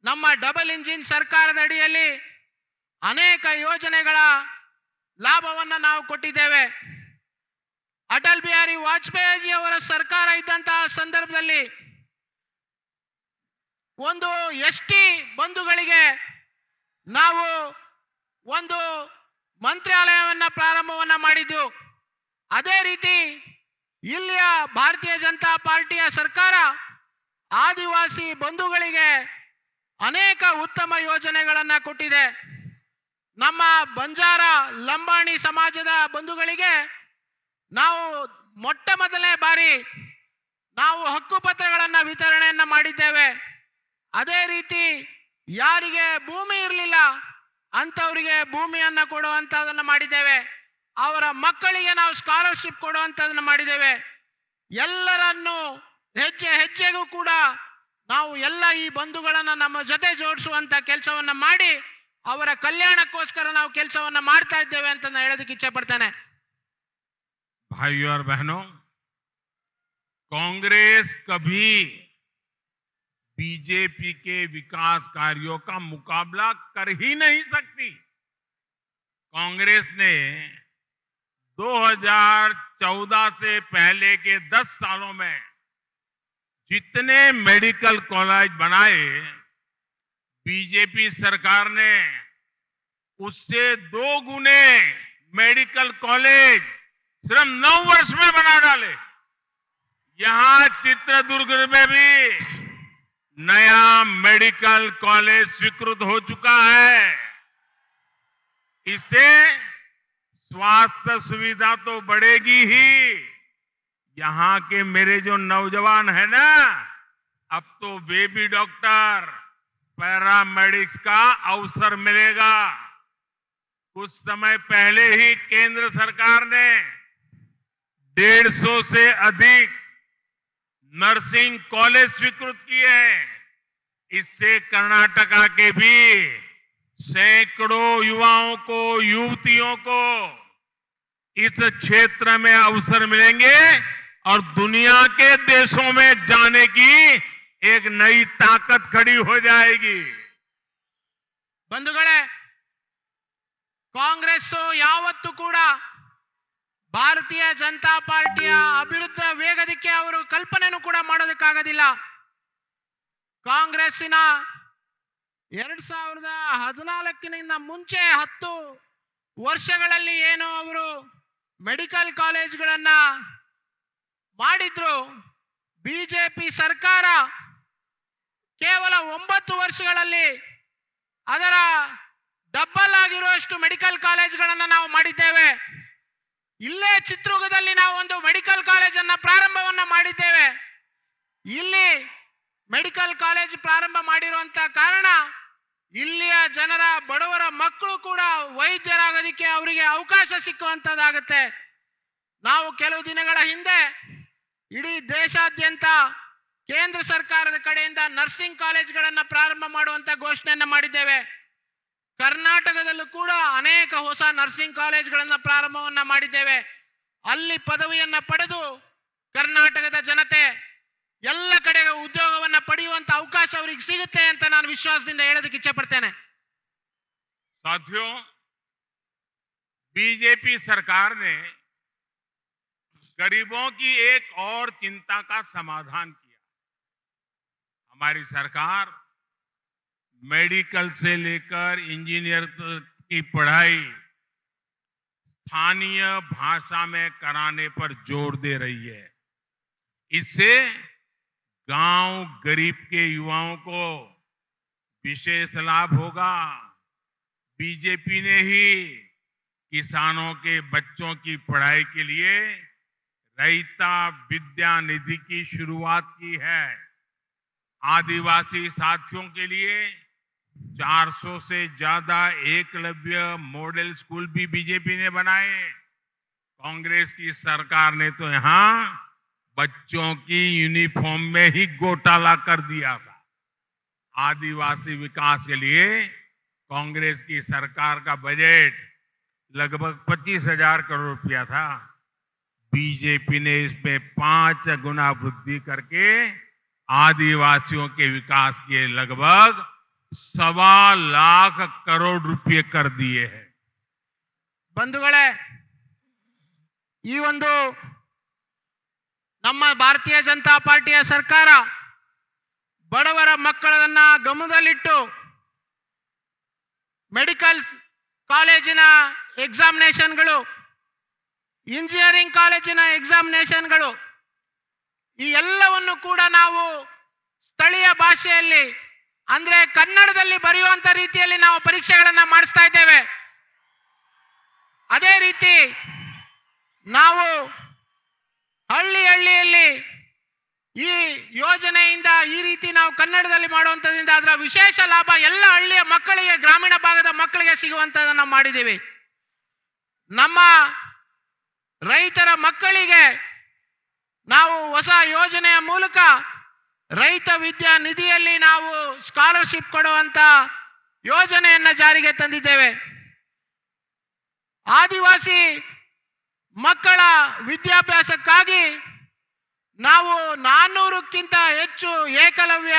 Speaker 2: ನಮ್ಮ ಡಬಲ್ ಇಂಜಿನ್ ಸರ್ಕಾರದ ಅಡಿಯಲ್ಲಿ ಅನೇಕ ಯೋಜನೆಗಳ ಲಾಭವನ್ನ ನಾವು ಕೊಟ್ಟಿದ್ದೇವೆ. ಅಟಲ್ ಬಿಹಾರಿ ವಾಜಪೇಯಿ ಅವರ ಸರ್ಕಾರ ಇದ್ದಂತಹ ಸಂದರ್ಭದಲ್ಲಿ ಒಂದು ST ಬಂಧುಗಳಿಗೆ ನಾವು ಒಂದು ಮಂತ್ರಾಲಯವನ್ನ ಪ್ರಾರಂಭವನ್ನ ಮಾಡಿದ್ದು. ಅದೇ ರೀತಿ ಇಲ್ಲಿಯ ಭಾರತೀಯ ಜನತಾ ಪಾರ್ಟಿಯ ಸರ್ಕಾರ ಆದಿವಾಸಿ ಬಂಧುಗಳಿಗೆ ಅನೇಕ ಉತ್ತಮ ಯೋಜನೆಗಳನ್ನ ಕೊಟ್ಟಿದೆ. ನಮ್ಮ ಬಂಜಾರ ಲಂಬಾಣಿ ಸಮಾಜದ ಬಂಧುಗಳಿಗೆ ನಾವು ಮೊಟ್ಟ ಮೊದಲನೇ ಬಾರಿ ನಾವು ಹಕ್ಕುಪತ್ರಗಳನ್ನು ವಿತರಣೆಯನ್ನ ಮಾಡಿದ್ದೇವೆ. ಅದೇ ರೀತಿ ಯಾರಿಗೆ ಭೂಮಿ ಇರಲಿಲ್ಲ ಅಂತವರಿಗೆ ಭೂಮಿಯನ್ನ ಕೊಡುವಂತದನ್ನ ಮಾಡಿದ್ದೇವೆ. ಅವರ ಮಕ್ಕಳಿಗೆ ನಾವು ಸ್ಕಾಲರ್ಶಿಪ್ ಕೊಡುವಂತದನ್ನ ಮಾಡಿದ್ದೇವೆ. ಎಲ್ಲರನ್ನು ಹೆಜ್ಜೆ ಹೆಜ್ಜೆಗೂ ಕೂಡ ನಾವು ಎಲ್ಲ ಈ ಬಂಧುಗಳನ್ನ ನಮ್ಮ ಜೊತೆ ಜೋಡಿಸುವಂತ ಕೆಲಸವನ್ನ ಮಾಡಿ ಅವರ ಕಲ್ಯಾಣಕ್ಕೋಸ್ಕರ ನಾವು ಕೆಲಸವನ್ನ ಮಾಡ್ತಾ ಇದ್ದೇವೆ ಅಂತ ನಾನು ಹೇಳೋದಕ್ಕೆ ಇಚ್ಛೆ ಪಡ್ತೇನೆ.
Speaker 1: भाइयों और बहनों, कांग्रेस कभी बीजेपी के विकास कार्यों का मुकाबला कर ही नहीं सकती. कांग्रेस ने 2014 से पहले के 10 सालों में जितने मेडिकल कॉलेज बनाए, बीजेपी सरकार ने उससे 2 गुने मेडिकल कॉलेज सिर्फ 9 वर्ष में बना डाले. यहां चित्रदुर्ग में भी नया मेडिकल कॉलेज स्वीकृत हो चुका है. इससे स्वास्थ्य सुविधा तो बढ़ेगी ही, यहां के मेरे जो नौजवान है ना, अब तो बेबी डॉक्टर, पैरामेडिक्स का अवसर मिलेगा. कुछ समय पहले ही केंद्र सरकार ने 150 से अधिक नर्सिंग कॉलेज स्वीकृत किए हैं. इससे कर्नाटका के भी सैकड़ों युवाओं को, युवतियों को इस क्षेत्र में अवसर मिलेंगे और दुनिया के देशों में जाने की एक नई ताकत खड़ी हो जाएगी.
Speaker 2: ಬಂಧುಗಳೇ, ಕಾಂಗ್ರೆಸ್ ಯಾವತ್ತೂ ಕೂಡ ಭಾರತೀಯ ಜನತಾ ಪಾರ್ಟಿಯ ಅಭಿವೃದ್ಧ ವೇಗದಕ್ಕೆ ಅವರು ಕಲ್ಪನೆನೂ ಕೂಡ ಮಾಡೋದಕ್ಕಾಗೋದಿಲ್ಲ. ಕಾಂಗ್ರೆಸ್ಸಿನ 2014 ಮುಂಚೆ 10 ವರ್ಷಗಳಲ್ಲಿ ಏನು ಅವರು ಮೆಡಿಕಲ್ ಕಾಲೇಜ್ಗಳನ್ನ ಮಾಡಿದ್ರು, ಬಿಜೆಪಿ ಸರ್ಕಾರ ಕೇವಲ 9 ವರ್ಷಗಳಲ್ಲಿ ಅದರ ಡಬಲ್ ಆಗಿರುವಷ್ಟು ಮೆಡಿಕಲ್ ಕಾಲೇಜ್ಗಳನ್ನ ನಾವು ಮಾಡಿದ್ದೇವೆ. ಇಲ್ಲೇ ಚಿತ್ರದುರ್ಗದಲ್ಲಿ ನಾವು ಒಂದು ಮೆಡಿಕಲ್ ಕಾಲೇಜ್ ಅನ್ನ ಪ್ರಾರಂಭವನ್ನ ಮಾಡಿದ್ದೇವೆ. ಇಲ್ಲಿ ಮೆಡಿಕಲ್ ಕಾಲೇಜ್ ಪ್ರಾರಂಭ ಮಾಡಿರುವಂತ ಕಾರಣ ಇಲ್ಲಿಯ ಜನರ ಬಡವರ ಮಕ್ಕಳು ಕೂಡ ವೈದ್ಯರಾಗೋದಕ್ಕೆ ಅವರಿಗೆ ಅವಕಾಶ ಸಿಕ್ಕುವಂತದ್ದಾಗುತ್ತೆ. ನಾವು ಕೆಲವು ದಿನಗಳ ಹಿಂದೆ ಇಡೀ ದೇಶಾದ್ಯಂತ ಕೇಂದ್ರ ಸರ್ಕಾರದ ಕಡೆಯಿಂದ ನರ್ಸಿಂಗ್ ಕಾಲೇಜ್ಗಳನ್ನ ಪ್ರಾರಂಭ ಮಾಡುವಂತ ಘೋಷಣೆಯನ್ನ ಮಾಡಿದ್ದೇವೆ. ಕರ್ನಾಟಕದಲ್ಲೂ ಕೂಡ ಅನೇಕ ಹೊಸ ನರ್ಸಿಂಗ್ ಕಾಲೇಜ್ಗಳನ್ನ ಪ್ರಾರಂಭವನ್ನ ಮಾಡಿದ್ದೇವೆ. ಅಲ್ಲಿ ಪದವಿಯನ್ನ ಪಡೆದು ಕರ್ನಾಟಕದ ಜನತೆ ಎಲ್ಲ ಕಡೆಗೆ ಉದ್ಯೋಗವನ್ನ ಪಡೆಯುವಂತ ಅವಕಾಶ ಅವರಿಗೆ ಸಿಗುತ್ತೆ ಅಂತ ನಾನು ವಿಶ್ವಾಸದಿಂದ ಹೇಳೋದಕ್ಕೆ ಇಚ್ಛೆ ಪಡ್ತೇನೆ.
Speaker 1: साथियों, बीजेपी सरकार ने गरीबों की एक और चिंता का समाधान किया. हमारी सरकार मेडिकल से लेकर इंजीनियर की पढ़ाई स्थानीय भाषा में कराने पर जोर दे रही है. इससे गांव गरीब के युवाओं को विशेष लाभ होगा. बीजेपी ने ही किसानों के बच्चों की पढ़ाई के लिए रैता विद्या निधि की शुरुआत की है. आदिवासी साथियों के लिए 400 से ज्यादा एकलव्य मॉडल स्कूल भी बीजेपी ने बनाए. कांग्रेस की सरकार ने तो यहां बच्चों की यूनिफॉर्म में ही घोटाला कर दिया था. आदिवासी विकास के लिए कांग्रेस की सरकार का बजट लगभग 25,000 करोड़ रुपया था. बीजेपी ने इसमें 5 गुना वृद्धि करके आदिवासियों के विकास के लगभग 1.25 लाख करोड़ रुपये कर दिए हैं.
Speaker 2: ಬಂಧುಗಳೇ, ಈ ಒಂದು ನಮ್ಮ ಭಾರತೀಯ ಜನತಾ ಪಾರ್ಟಿಯ ಸರ್ಕಾರ ಬಡವರ ಮಕ್ಕಳನ್ನ ಗಮನದಲ್ಲಿಟ್ಟು ಮೆಡಿಕಲ್ ಕಾಲೇಜಿನ ಎಕ್ಸಾಮಿನೇಷನ್ಗಳು, ಇಂಜಿನಿಯರಿಂಗ್ ಕಾಲೇಜಿನ ಎಕ್ಸಾಮಿನೇಷನ್ಗಳು ಈ ಎಲ್ಲವನ್ನು ಕೂಡ ನಾವು ಸ್ಥಳೀಯ ಭಾಷೆಯಲ್ಲಿ ಅಂದ್ರೆ ಕನ್ನಡದಲ್ಲಿ ಬರೆಯುವಂತ ರೀತಿಯಲ್ಲಿ ನಾವು ಪರೀಕ್ಷೆಗಳನ್ನ ಮಾಡಿಸ್ತಾ ಇದ್ದೇವೆ. ಅದೇ ರೀತಿ ನಾವು ಹಳ್ಳಿಯಲ್ಲಿ ಈ ಯೋಜನೆಯಿಂದ ಈ ರೀತಿ ನಾವು ಕನ್ನಡದಲ್ಲಿ ಮಾಡುವಂತದ್ರಿಂದ ಅದರ ವಿಶೇಷ ಲಾಭ ಎಲ್ಲ ಹಳ್ಳಿಯ ಮಕ್ಕಳಿಗೆ, ಗ್ರಾಮೀಣ ಭಾಗದ ಮಕ್ಕಳಿಗೆ ಸಿಗುವಂತದನ್ನ ನಾವು ಮಾಡಿದ್ದೀವಿ. ನಮ್ಮ ರೈತರ ಮಕ್ಕಳಿಗೆ ನಾವು ಹೊಸ ಯೋಜನೆಯ ಮೂಲಕ ರೈತ ವಿದ್ಯಾ ನಿಧಿಯಲ್ಲಿ ನಾವು ಸ್ಕಾಲರ್ಶಿಪ್ ಕೊಡುವಂತ ಯೋಜನೆಯನ್ನ ಜಾರಿಗೆ ತಂದಿದ್ದೇವೆ. ಆದಿವಾಸಿ ಮಕ್ಕಳ ವಿದ್ಯಾಭ್ಯಾಸಕ್ಕಾಗಿ ನಾವು 400ಕ್ಕಿಂತ ಹೆಚ್ಚು ಏಕಲವ್ಯ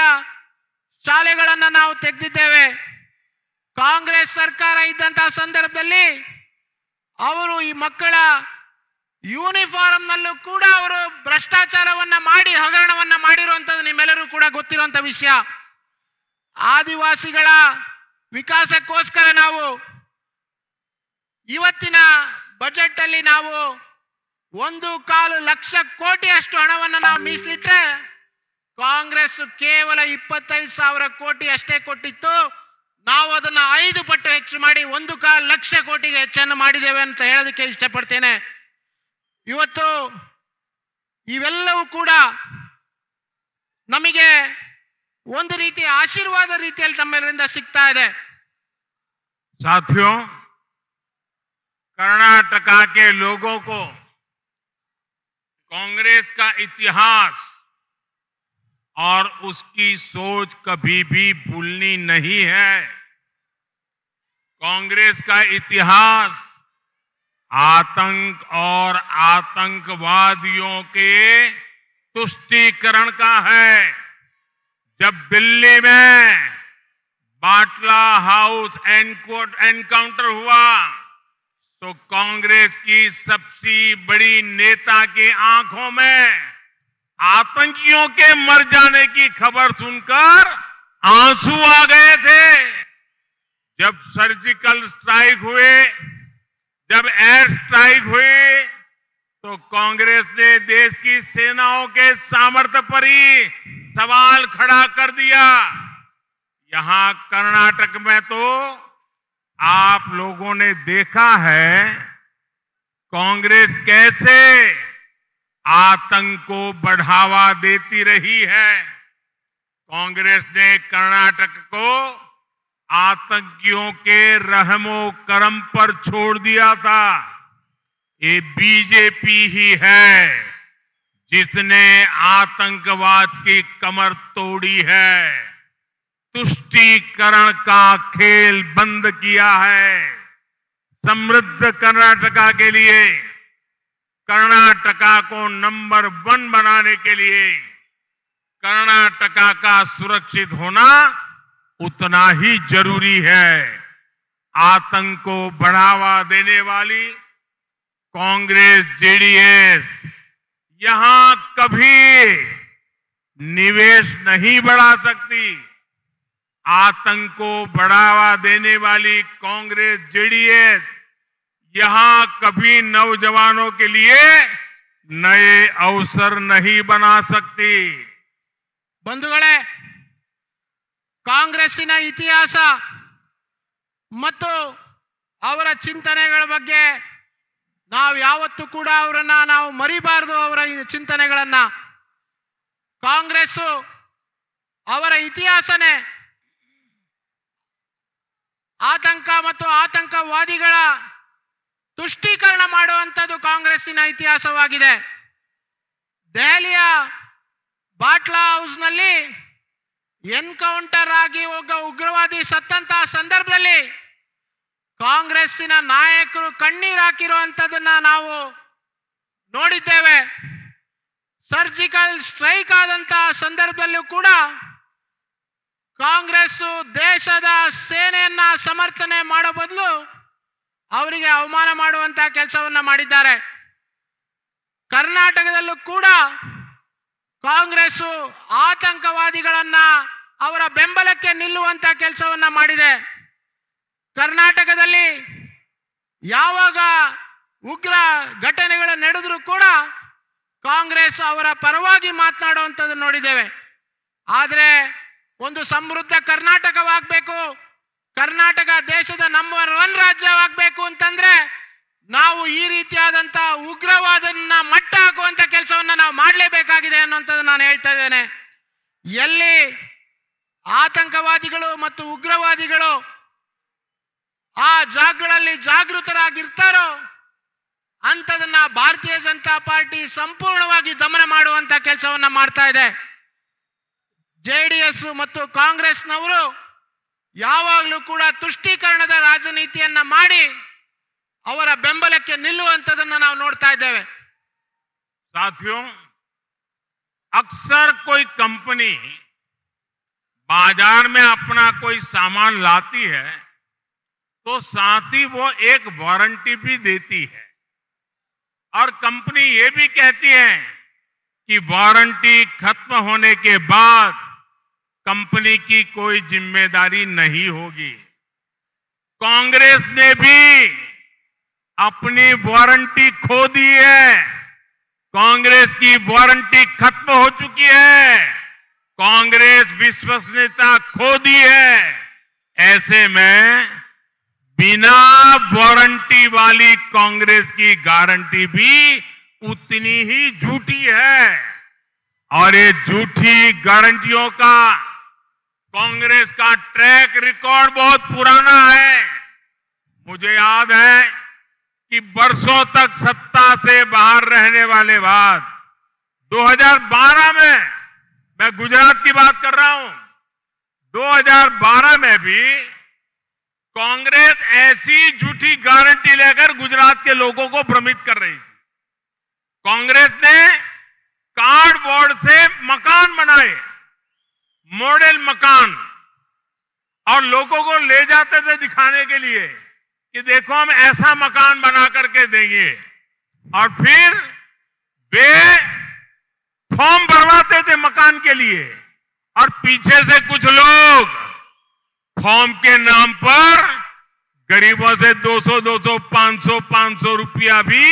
Speaker 2: ಶಾಲೆಗಳನ್ನು ನಾವು ತೆಗೆದಿದ್ದೇವೆ. ಕಾಂಗ್ರೆಸ್ ಸರ್ಕಾರ ಇದ್ದಂತಹ ಸಂದರ್ಭದಲ್ಲಿ ಅವರು ಈ ಮಕ್ಕಳ ಯೂನಿಫಾರ್ಮ್ನಲ್ಲೂ ಕೂಡ ಅವರು ಭ್ರಷ್ಟಾಚಾರವನ್ನ ಮಾಡಿ ಹಗರಣವನ್ನ ಮಾಡಿರುವಂಥದ್ದು ನಿಮ್ಮೆಲ್ಲರೂ ಕೂಡ ಗೊತ್ತಿರುವಂತ ವಿಷಯ. ಆದಿವಾಸಿಗಳ ವಿಕಾಸಕ್ಕೋಸ್ಕರ ನಾವು ಇವತ್ತಿನ ಬಜೆಟ್ ಅಲ್ಲಿ ನಾವು 1.25 ಲಕ್ಷ ಕೋಟಿ ಅಷ್ಟು ಹಣವನ್ನು ನಾವು ಮೀಸಲಿಟ್ರೆ ಕಾಂಗ್ರೆಸ್ ಕೇವಲ 25,000 ಕೋಟಿ ಅಷ್ಟೇ ಕೊಟ್ಟಿತ್ತು. ನಾವು ಅದನ್ನ 5 ಪಟ್ಟು ಹೆಚ್ಚು ಮಾಡಿ 1.25 ಲಕ್ಷ ಕೋಟಿಗೆ ಹೆಚ್ಚನ್ನು ಮಾಡಿದ್ದೇವೆ ಅಂತ ಹೇಳೋದಕ್ಕೆ ಇಷ್ಟಪಡ್ತೇನೆ. ಇವತ್ತು ಇವೆಲ್ಲವೂ ಕೂಡ ನಮಗೆ ಒಂದು ರೀತಿಯ ಆಶೀರ್ವಾದ ರೀತಿಯಲ್ಲಿ ತಮ್ಮೆಲ್ಲರಿಂದ ಸಿಗ್ತಾ ಇದೆ.
Speaker 1: साथियों, कर्नाटका के लोगों को कांग्रेस का इतिहास और उसकी सोच कभी भी भूलनी नहीं है. कांग्रेस का इतिहास आतंक और आतंकवादियों के तुष्टीकरण का है. जब दिल्ली में बाटला हाउस एनकाउंटर हुआ तो कांग्रेस की सबसे बड़ी नेता की आंखों में आतंकियों के मर जाने की खबर सुनकर आंसू आ गए थे. जब सर्जिकल स्ट्राइक हुए, जब एयर स्ट्राइक हुई तो कांग्रेस ने देश की सेनाओं के सामर्थ्य पर ही सवाल खड़ा कर दिया. यहां कर्नाटक में तो आप लोगों ने देखा है कांग्रेस कैसे आतंक को बढ़ावा देती रही है. कांग्रेस ने कर्नाटक को आतंकियों के रहमो करम पर छोड़ दिया था. ये बीजेपी ही है जिसने आतंकवाद की कमर तोड़ी है, तुष्टीकरण का खेल बंद किया है. समृद्ध कर्नाटका के लिए, कर्नाटका को नंबर 1 बनाने के लिए कर्नाटका का सुरक्षित होना उतना ही जरूरी है. आतंक को बढ़ावा देने वाली कांग्रेस, जेडीएस यहां कभी निवेश नहीं बढ़ा सकती. आतंक को बढ़ावा देने वाली कांग्रेस, जेडीएस यहां कभी नौजवानों के लिए नए अवसर नहीं बना सकती.
Speaker 2: ಬಂಧುಗಳೇ, ಕಾಂಗ್ರೆಸ್ಸಿನ ಇತಿಹಾಸ ಮತ್ತು ಅವರ ಚಿಂತನೆಗಳ ಬಗ್ಗೆ ನಾವು ಯಾವತ್ತೂ ಕೂಡ ಅವರನ್ನ ನಾವು ಮರಿಬಾರದು. ಅವರ ಚಿಂತನೆಗಳನ್ನ, ಕಾಂಗ್ರೆಸ್ ಅವರ ಇತಿಹಾಸನೇ ಆತಂಕ ಮತ್ತು ಆತಂಕವಾದಿಗಳ ತುಷ್ಟೀಕರಣ ಮಾಡುವಂಥದ್ದು ಕಾಂಗ್ರೆಸ್ಸಿನ ಇತಿಹಾಸವಾಗಿದೆ. ದೆಹಲಿಯ ಬಾಟ್ಲಾ ಹೌಸ್ನಲ್ಲಿ ಎನ್ಕೌಂಟರ್ ಆಗಿ ಒಬ್ಬ ಉಗ್ರವಾದಿ ಸತ್ತಂತಹ ಸಂದರ್ಭದಲ್ಲಿ ಕಾಂಗ್ರೆಸ್ಸಿನ ನಾಯಕರು ಕಣ್ಣೀರು ಹಾಕಿರುವಂಥದ್ದನ್ನ ನಾವು ನೋಡಿದ್ದೇವೆ. ಸರ್ಜಿಕಲ್ ಸ್ಟ್ರೈಕ್ ಆದಂತಹ ಸಂದರ್ಭದಲ್ಲೂ ಕೂಡ ಕಾಂಗ್ರೆಸ್ ದೇಶದ ಸೇನೆಯನ್ನ ಸಮರ್ಥನೆ ಮಾಡೋ ಬದಲು ಅವರಿಗೆ ಅವಮಾನ ಮಾಡುವಂತಹ ಕೆಲಸವನ್ನ ಮಾಡಿದ್ದಾರೆ. ಕರ್ನಾಟಕದಲ್ಲೂ ಕೂಡ ಕಾಂಗ್ರೆಸ್ ಆತಂಕವಾದಿಗಳನ್ನ ಅವರ ಬೆಂಬಲಕ್ಕೆ ನಿಲ್ಲುವಂತ ಕೆಲಸವನ್ನ ಮಾಡಿದೆ. ಕರ್ನಾಟಕದಲ್ಲಿ ಯಾವಾಗ ಉಗ್ರ ಘಟನೆಗಳು ನಡೆದರೂ ಕೂಡ ಕಾಂಗ್ರೆಸ್ ಅವರ ಪರವಾಗಿ ಮಾತನಾಡುವಂಥದ್ದು ನೋಡಿದ್ದೇವೆ. ಆದರೆ ಒಂದು ಸಮೃದ್ಧ ಕರ್ನಾಟಕವಾಗಬೇಕು, ಕರ್ನಾಟಕ ದೇಶದ ನಂಬರ್ 1 ರಾಜ್ಯವಾಗಬೇಕು ಅಂತಂದ್ರೆ ನಾವು ಈ ರೀತಿಯಾದಂತ ಉಗ್ರವಾದನ್ನ ಮಟ್ಟ ಹಾಕುವಂತ ಕೆಲಸವನ್ನ ನಾವು ಮಾಡಲೇಬೇಕಾಗಿದೆ ಅನ್ನುವಂಥದ್ದು ನಾನು ಹೇಳ್ತಾ ಇದ್ದೇನೆ. ಎಲ್ಲಿ ಆತಂಕವಾದಿಗಳು ಮತ್ತು ಉಗ್ರವಾದಿಗಳು ಆ ಜಾಗಗಳಲ್ಲಿ ಜಾಗೃತರಾಗಿರ್ತಾರೋ ಅಂತದನ್ನ ಭಾರತೀಯ ಜನತಾ ಪಾರ್ಟಿ ಸಂಪೂರ್ಣವಾಗಿ ದಮನ ಮಾಡುವಂತ ಕೆಲಸವನ್ನ ಮಾಡ್ತಾ ಇದೆ. ಜೆಡಿಎಸ್ ಮತ್ತು ಕಾಂಗ್ರೆಸ್ನವರು ಯಾವಾಗಲೂ ಕೂಡ ತುಷ್ಟೀಕರಣದ ರಾಜನೀತಿಯನ್ನ ಮಾಡಿ ಅವರ ಬೆಂಬಲಕ್ಕೆ ನಿಲ್ಲುವಂತದನ್ನ ನಾವು ನೋಡ್ತಾ ಇದ್ದೇವೆ.
Speaker 1: साथियों, अक्सर कोई कंपनी बाजार में अपना कोई सामान लाती है तो साथ ही वो एक वारंटी भी देती है और कंपनी ये भी कहती है कि वारंटी खत्म होने के बाद कंपनी की कोई जिम्मेदारी नहीं होगी. कांग्रेस ने भी अपनी वारंटी खो दी है. कांग्रेस की वारंटी खत्म हो चुकी है. कांग्रेस विश्वसनीयता खो दी है. ऐसे में बिना वारंटी वाली कांग्रेस की गारंटी भी उतनी ही झूठी है और ये झूठी गारंटियों का कांग्रेस का ट्रैक रिकॉर्ड बहुत पुराना है. मुझे याद है कि वर्षों तक सत्ता से बाहर रहने वाले बाद 2012 में, मैं गुजरात की बात कर रहा हूं, 2012 में भी कांग्रेस ऐसी झूठी गारंटी लेकर गुजरात के लोगों को भ्रमित कर रही थी. कांग्रेस ने कार्डबोर्ड से मकान बनाए, मॉडल मकान, और लोगों को ले जाते थे दिखाने के लिए कि देखो हम ऐसा मकान बना करके देंगे, और फिर वे फॉर्म भरवाते थे मकान के लिए और पीछे से कुछ लोग फॉर्म के नाम पर गरीबों से 200, 500 रुपया भी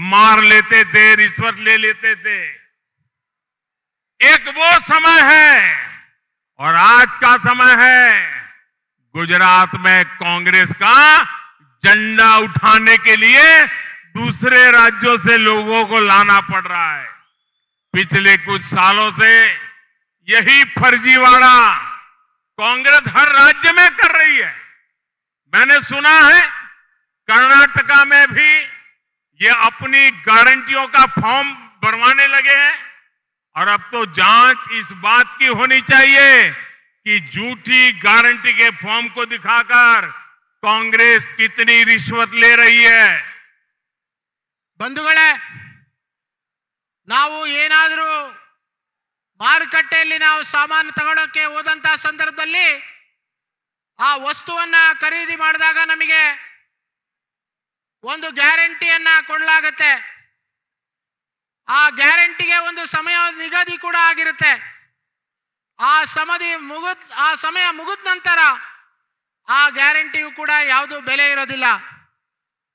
Speaker 1: मार लेते थे, रिश्वत ले लेते थे. एक वो समय है और आज का समय है. गुजरात में कांग्रेस का झंडा उठाने के लिए दूसरे राज्यों से लोगों को लाना पड़ रहा है. पिछले कुछ सालों से यही फर्जीवाड़ा कांग्रेस हर राज्य में कर रही है. मैंने सुना है कर्नाटका में भी ये अपनी गारंटियों का फॉर्म भरवाने लगे हैं और अब तो जांच इस बात की होनी चाहिए कि झूठी गारंटी के फॉर्म को दिखाकर कांग्रेस कितनी रिश्वत ले रही है.
Speaker 2: ಬಂಧುಗಳೇ, ನಾವು ಏನಾದರೂ ಮಾರುಕಟ್ಟೆಯಲ್ಲಿ ನಾವು ಸಾಮಾನು ತಗೊಳ್ಳೋಕೆ ಹೋದಂತ ಸಂದರ್ಭದಲ್ಲಿ ಆ ವಸ್ತುವನ್ನ ಖರೀದಿ ಮಾಡಿದಾಗ ನಮಗೆ ಒಂದು ಗ್ಯಾರಂಟಿಯನ್ನ ಕೊಡಲಾಗುತ್ತೆ. ಆ ಗ್ಯಾರಂಟಿಗೆ ಒಂದು ಸಮಯ ನಿಗದಿ ಕೂಡ ಆಗಿರುತ್ತೆ. ಆ ಸಮಯ ಮುಗಿದ ನಂತರ ಆ ಗ್ಯಾರಂಟಿಯು ಕೂಡ ಯಾವುದು ಬೆಲೆ ಇರೋದಿಲ್ಲ.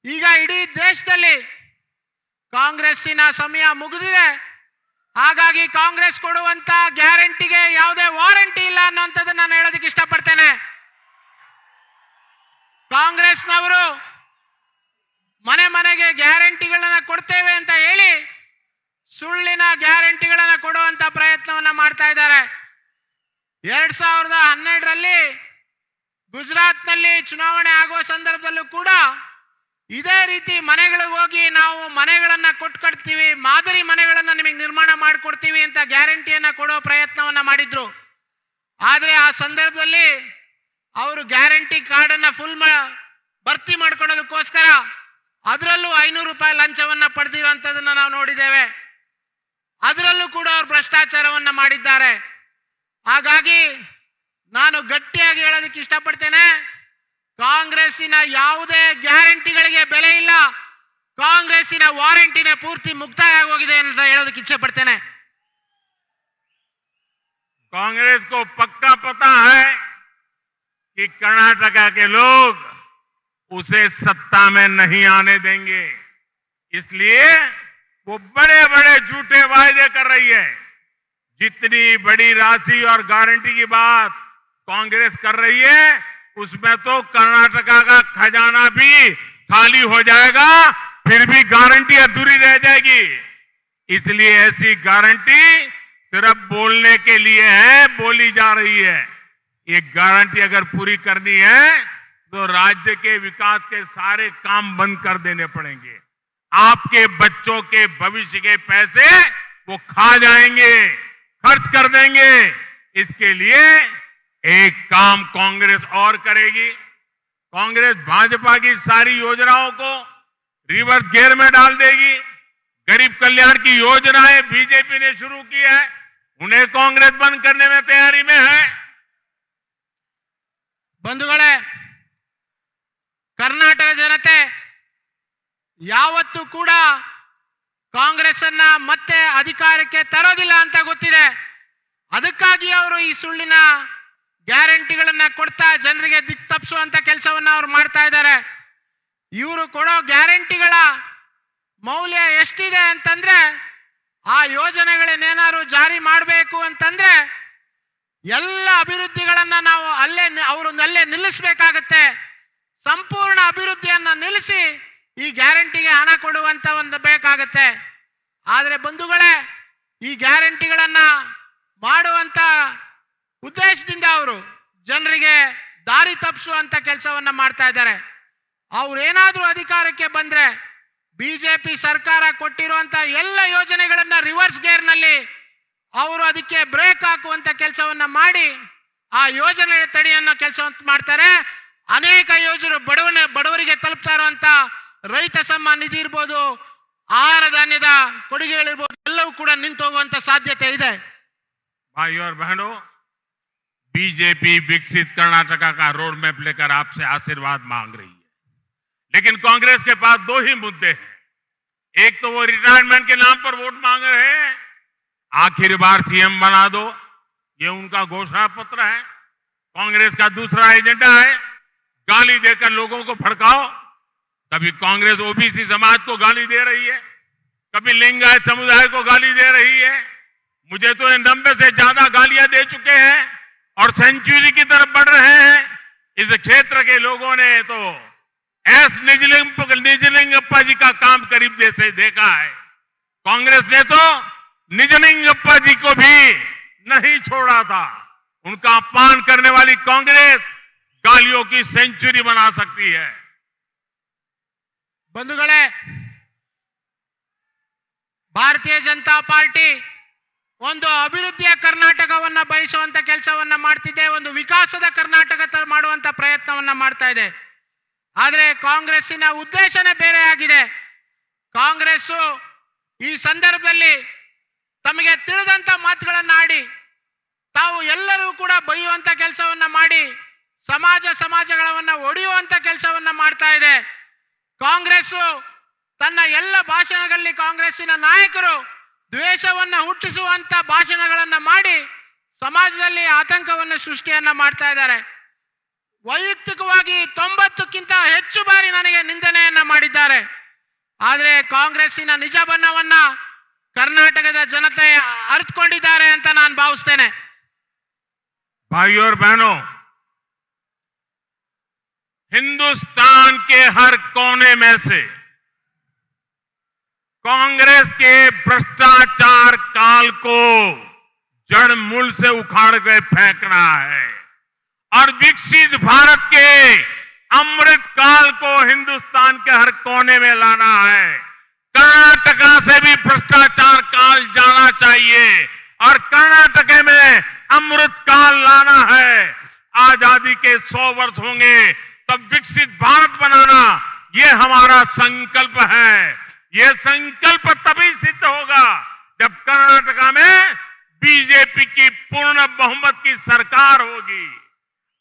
Speaker 2: ಈಗ ಇಡೀ ದೇಶದಲ್ಲಿ ಕಾಂಗ್ರೆಸ್ಸಿನ ಸಮಯ ಮುಗಿದಿದೆ. ಹಾಗಾಗಿ ಕಾಂಗ್ರೆಸ್ ಕೊಡುವಂತ ಗ್ಯಾರಂಟಿಗೆ ಯಾವುದೇ ವಾರಂಟಿ ಇಲ್ಲ ಅನ್ನೋಂಥದ್ದನ್ನ ನಾನು ಹೇಳೋದಕ್ಕೆ ಇಷ್ಟಪಡ್ತೇನೆ. ಕಾಂಗ್ರೆಸ್ನವರು ಮನೆ ಮನೆಗೆ ಗ್ಯಾರಂಟಿಗಳನ್ನ ಕೊಡ್ತೇವೆ ಅಂತ ಹೇಳಿ ಸುಳ್ಳಿನ ಗ್ಯಾರಂಟಿಗಳನ್ನ ಕೊಡುವಂತ ಪ್ರಯತ್ನವನ್ನ ಮಾಡ್ತಾ ಇದ್ದಾರೆ. 2012ರಲ್ಲಿ ಗುಜರಾತ್ನಲ್ಲಿ ಚುನಾವಣೆ ಆಗುವ ಸಂದರ್ಭದಲ್ಲೂ ಕೂಡ ಇದೇ ರೀತಿ ಮನೆಗಳಿಗೆ ಹೋಗಿ ನಾವು ಮನೆಗಳನ್ನ ಕೊಟ್ಕೊಡ್ತೀವಿ, ಮಾದರಿ ಮನೆಗಳನ್ನ ನಿಮಗೆ ನಿರ್ಮಾಣ ಮಾಡಿಕೊಡ್ತೀವಿ ಅಂತ ಗ್ಯಾರಂಟಿಯನ್ನ ಕೊಡೋ ಪ್ರಯತ್ನವನ್ನ ಮಾಡಿದ್ರು. ಆದ್ರೆ ಆ ಸಂದರ್ಭದಲ್ಲಿ ಅವರು ಗ್ಯಾರಂಟಿ ಕಾರ್ಡ್ ಅನ್ನ ಫುಲ್ ಭರ್ತಿ ಮಾಡ್ಕೊಳ್ಳೋದಕ್ಕೋಸ್ಕರ ಅದರಲ್ಲೂ 500 ರೂಪಾಯಿ ಲಂಚವನ್ನ ಪಡೆದಿರುವಂತದನ್ನ ನಾವು ನೋಡಿದ್ದೇವೆ. ಅದರಲ್ಲೂ ಕೂಡ ಅವರು ಭ್ರಷ್ಟಾಚಾರವನ್ನ ಮಾಡಿದ್ದಾರೆ. ಹಾಗಾಗಿ ನಾನು ಗಟ್ಟಿಯಾಗಿ ಹೇಳೋದಕ್ಕೆ ಇಷ್ಟಪಡ್ತೇನೆ, ಕಾಂಗ್ರೆಸ್ಸಿನ ಯಾವುದೇ ಗ್ಯಾರಂಟಿಗಳಿಗೆ ಬೆಲೆ ಇಲ್ಲ. ಕಾಂಗ್ರೆಸ್ಸಿನ ವಾರಂಟಿನೇ ಪೂರ್ತಿ ಮುಕ್ತಾಯ ಆಗೋಗಿದೆ ಅಂತ ಹೇಳೋದಕ್ಕೆ ಇಚ್ಛೆ ಪಡ್ತೇನೆ.
Speaker 1: कांग्रेस को पक्का पता है कि कर्नाटका के लोग उसे सत्ता में नहीं आने देंगे, इसलिए वो बड़े बड़े झूठे वायदे कर रही है. जितनी बड़ी राशि और गारंटी की बात कांग्रेस कर रही है, उसमें तो कर्नाटका का खजाना भी खाली हो जाएगा, फिर भी गारंटी अधूरी रह जाएगी। इसलिए ऐसी गारंटी सिर्फ बोलने के लिए है, बोली जा रही है। ये गारंटी अगर पूरी करनी है तो राज्य के विकास के सारे काम बंद कर देने पड़ेंगे। आपके बच्चों के भविष्य के पैसे वो खा जाएंगे, खर्च कर देंगे। इसके लिए एक काम कांग्रेस और करेगी। कांग्रेस भाजपा की सारी योजनाओं को रिवर्स गियर में डाल देगी। गरीब कल्याण की योजनाएं बीजेपी ने शुरू की है, उन्हें कांग्रेस बंद करने में तैयारी में है।
Speaker 2: ಬಂಧುಗಳೇ, ಕರ್ನಾಟಕ ಜನತೆ ಯಾವತ್ತೂ ಕೂಡ ಕಾಂಗ್ರೆಸ್ ಅನ್ನ ಮತ್ತೆ ಅಧಿಕಾರಕ್ಕೆ ತರೋದಿಲ್ಲ ಅಂತ ಗೊತ್ತಿದೆ. ಅದಕ್ಕಾಗಿ ಅವರು ಈ ಸುಳ್ಳಿನ ಗ್ಯಾರಂಟಿಗಳನ್ನ ಕೊಡ್ತಾ ಜನರಿಗೆ ದಿಕ್ಕು ತಪ್ಪಿಸುವಂತ ಕೆಲಸವನ್ನ ಅವರು ಮಾಡ್ತಾ ಇದ್ದಾರೆ. ಇವರು ಕೊಡೋ ಗ್ಯಾರಂಟಿಗಳ ಮೌಲ್ಯ ಎಷ್ಟಿದೆ ಅಂತಂದ್ರೆ, ಆ ಯೋಜನೆಗಳನ್ನೇನಾದ್ರು ಜಾರಿ ಮಾಡಬೇಕು ಅಂತಂದ್ರೆ ಎಲ್ಲ ಅಭಿವೃದ್ಧಿಗಳನ್ನ ನಾವು ಅಲ್ಲೇ ನಿಲ್ಲಿಸಬೇಕಾಗತ್ತೆ. ಸಂಪೂರ್ಣ ಅಭಿವೃದ್ಧಿಯನ್ನ ನಿಲ್ಲಿಸಿ ಈ ಗ್ಯಾರಂಟಿಗೆ ಹಣ ಕೊಡುವಂತ ಒಂದು ಬೇಕಾಗತ್ತೆ. ಆದ್ರೆ ಬಂಧುಗಳೇ, ಈ ಗ್ಯಾರಂಟಿಗಳನ್ನ ಮಾಡುವಂತ ಉದ್ದೇಶದಿಂದ ಅವರು ಜನರಿಗೆ ದಾರಿ ತಪ್ಪಿಸುವಂತ ಕೆಲಸವನ್ನ ಮಾಡ್ತಾ ಇದ್ದಾರೆ. ಅವ್ರೇನಾದ್ರೂ ಅಧಿಕಾರಕ್ಕೆ ಬಂದ್ರೆ ಬಿಜೆಪಿ ಸರ್ಕಾರ ಕೊಟ್ಟಿರುವಂತ ಎಲ್ಲ ಯೋಜನೆಗಳನ್ನ ರಿವರ್ಸ್ ಗೇರ್ ನಲ್ಲಿ ಅವರು ಅದಕ್ಕೆ ಬ್ರೇಕ್ ಹಾಕುವಂತ ಕೆಲಸವನ್ನ ಮಾಡಿ ಆ ಯೋಜನೆ ತಡೆಯನ್ನ ಕೆಲಸ ಮಾಡ್ತಾರೆ. ಅನೇಕ ಯೋಜನೆ ಬಡವರಿಗೆ ತಲುಪ್ತಾ ಇರುವಂತ ರೈತ ಸಮ್ಮಾನ್ ನಿಧಿ ಇರ್ಬೋದು, ಆಹಾರ ಧಾನ್ಯದ ಕೊಡುಗೆಗಳಿರ್ಬೋದು, ಎಲ್ಲವೂ ಕೂಡ ನಿಂತು ಹೋಗುವಂತ ಸಾಧ್ಯತೆ ಇದೆ.
Speaker 1: भाइयों और बहनों, बीजेपी विकसित कर्नाटका का रोड मैप लेकर आपसे आशीर्वाद मांग रही है, लेकिन कांग्रेस के पास दो ही मुद्दे हैं। एक तो वो रिटायरमेंट के नाम पर वोट मांग रहे हैं, आखिरी बार सीएम बना दो, ये उनका घोषणा पत्र है। कांग्रेस का दूसरा एजेंडा है गाली देकर लोगों को भड़काओ। कभी कांग्रेस ओबीसी समाज को गाली दे रही है, कभी लिंगायत समुदाय को गाली दे रही है। मुझे तो 90 से ज्यादा गालियां दे चुके हैं और सेंचुरी की तरफ बढ़ रहे हैं। इस क्षेत्र के लोगों ने तो एस निजलिंगप्पा जी का काम करीब से देखा है। कांग्रेस ने तो निजलिंगप्पा जी को भी नहीं छोड़ा था। उनका अपमान करने वाली कांग्रेस गालियों की सेंचुरी बना सकती है।
Speaker 2: ಬಂಧುಗಳೇ, ಭಾರತೀಯ ಜನತಾ ಪಾರ್ಟಿ ಒಂದು ಅಭಿವೃದ್ಧಿಯ ಕರ್ನಾಟಕವನ್ನ ಬಯಸುವಂತ ಕೆಲಸವನ್ನ ಮಾಡ್ತಿದೆ, ಒಂದು ವಿಕಾಸದ ಕರ್ನಾಟಕ ಮಾಡುವಂತ ಪ್ರಯತ್ನವನ್ನ ಮಾಡ್ತಾ ಇದೆ. ಆದ್ರೆ ಕಾಂಗ್ರೆಸ್ಸಿನ ಉದ್ದೇಶನೇ ಬೇರೆ ಆಗಿದೆ. ಕಾಂಗ್ರೆಸ್ ಈ ಸಂದರ್ಭದಲ್ಲಿ ತಮಗೆ ತಿಳಿದಂತ ಮಾತುಗಳನ್ನ ಆಡಿ ತಾವು ಎಲ್ಲರೂ ಕೂಡ ಬೈಯುವಂತ ಕೆಲಸವನ್ನ ಮಾಡಿ ಸಮಾಜಗಳನ್ನ ಒಡೆಯುವಂತ ಕೆಲಸವನ್ನ ಮಾಡ್ತಾ ಇದೆ. ಕಾಂಗ್ರೆಸ್ ತನ್ನ ಎಲ್ಲ ಭಾಷಣಗಳಲ್ಲಿ ಕಾಂಗ್ರೆಸ್ಸಿನ ನಾಯಕರು ದ್ವೇಷವನ್ನ ಹುಟ್ಟಿಸುವಂತ ಭಾಷಣಗಳನ್ನ ಮಾಡಿ ಸಮಾಜದಲ್ಲಿ ಆತಂಕವನ್ನು ಸೃಷ್ಟಿಯನ್ನ ಮಾಡ್ತಾ ಇದ್ದಾರೆ. ವೈಯಕ್ತಿಕವಾಗಿ 90ಕ್ಕಿಂತ ಹೆಚ್ಚು ಬಾರಿ ನನಗೆ ನಿಂದನೆಯನ್ನ ಮಾಡಿದ್ದಾರೆ. ಆದ್ರೆ ಕಾಂಗ್ರೆಸ್ಸಿನ ನಿಜ ಬಣ್ಣವನ್ನ ಕರ್ನಾಟಕದ ಜನತೆ ಅರಿತುಕೊಂಡಿದ್ದಾರೆ ಅಂತ ನಾನು ಭಾವಿಸ್ತೇನೆ.
Speaker 1: भाइयों और बहनों, हिंदुस्तान के हर कोने में से कांग्रेस के भ्रष्टाचार काल को जड़ मूल से उखाड़ के फेंकना है और विकसित भारत के अमृत काल को हिंदुस्तान के हर कोने में लाना है। कर्नाटका से भी भ्रष्टाचार काल जाना चाहिए और कर्नाटक में अमृत काल लाना है। आजादी के 100 वर्ष होंगे तब विकसित भारत बनाना ये हमारा संकल्प है। ये संकल्प तभी सिद्ध होगा जब कर्नाटका में बीजेपी की पूर्ण बहुमत की सरकार होगी।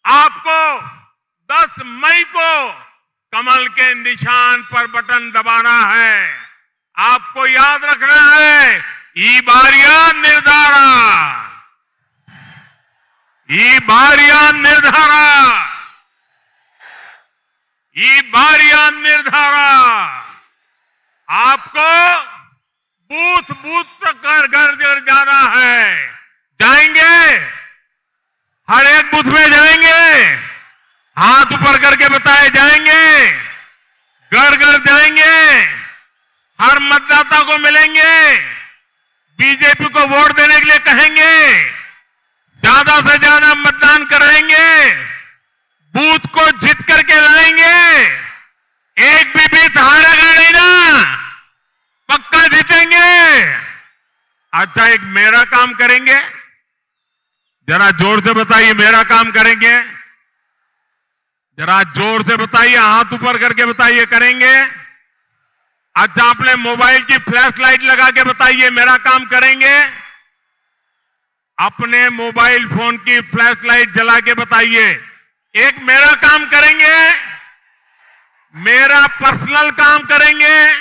Speaker 1: आपको 10 मई को कमल के निशान पर बटन दबाना है। आपको याद रखना है, ಈ ಬಾರಿಯ ನಿರ್ಧಾರ आपको बूथ बूथ तक घर घर जाना है। जाएंगे, हर एक बूथ में जाएंगे, हाथ ऊपर करके बताए जाएंगे, घर घर जाएंगे, हर मतदाता को मिलेंगे, बीजेपी को वोट देने के लिए कहेंगे, ज्यादा से ज्यादा मतदान कराएंगे, बूथ को जीत करके लाएंगे, एक भी बीत हारेगा नहीं ना, पक्का जीतेंगे। अच्छा, एक मेरा काम करेंगे, जरा जोर से बताइए, मेरा काम करेंगे, जरा जोर से बताइए, हाथ ऊपर करके बताइए, करेंगे। अच्छा, अपने मोबाइल की फ्लैश लाइट लगा के बताइए, मेरा काम करेंगे। अपने मोबाइल फोन की फ्लैश लाइट जला के बताइए, एक मेरा काम करेंगे, मेरा पर्सनल काम करेंगे,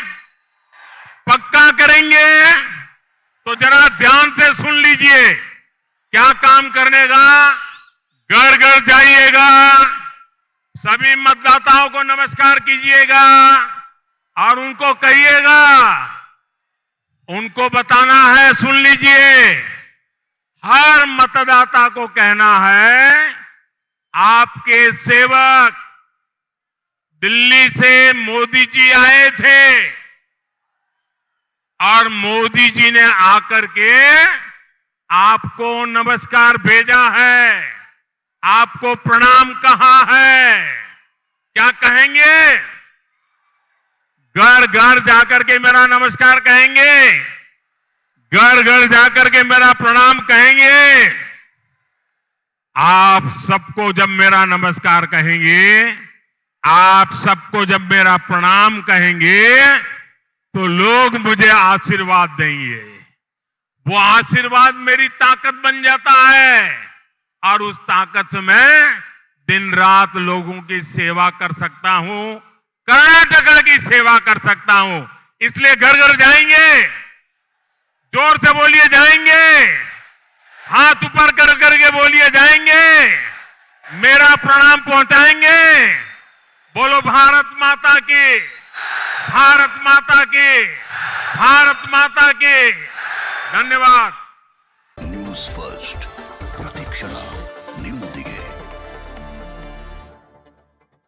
Speaker 1: पक्का करेंगे। तो जरा ध्यान से सुन लीजिए, क्या काम करने का, घर घर जाइएगा, सभी मतदाताओं को नमस्कार कीजिएगा और उनको कहिएगा, उनको बताना है, सुन लीजिए, हर मतदाता को कहना है, आपके सेवक दिल्ली से मोदी जी आए थे और मोदी जी ने आकर के आपको नमस्कार भेजा है, आपको प्रणाम कहा है। क्या कहेंगे? घर घर जाकर के मेरा नमस्कार कहेंगे, घर घर जाकर के मेरा प्रणाम कहेंगे। आप सबको जब मेरा नमस्कार कहेंगे, आप सबको जब मेरा प्रणाम कहेंगे, तो लोग मुझे आशीर्वाद देंगे। वो आशीर्वाद मेरी ताकत बन जाता है और उस ताकत से मैं दिन रात लोगों की सेवा कर सकता हूं, कर्नाटक की सेवा कर सकता हूं। इसलिए घर घर जाएंगे, जोर से बोलिए जाएंगे, हाथ ऊपर कर करके बोलिए जाएंगे, मेरा प्रणाम पहुंचाएंगे। बोलो भारत माता की, भारत माता की, भारत माता की। धन्यवाद।
Speaker 3: News first.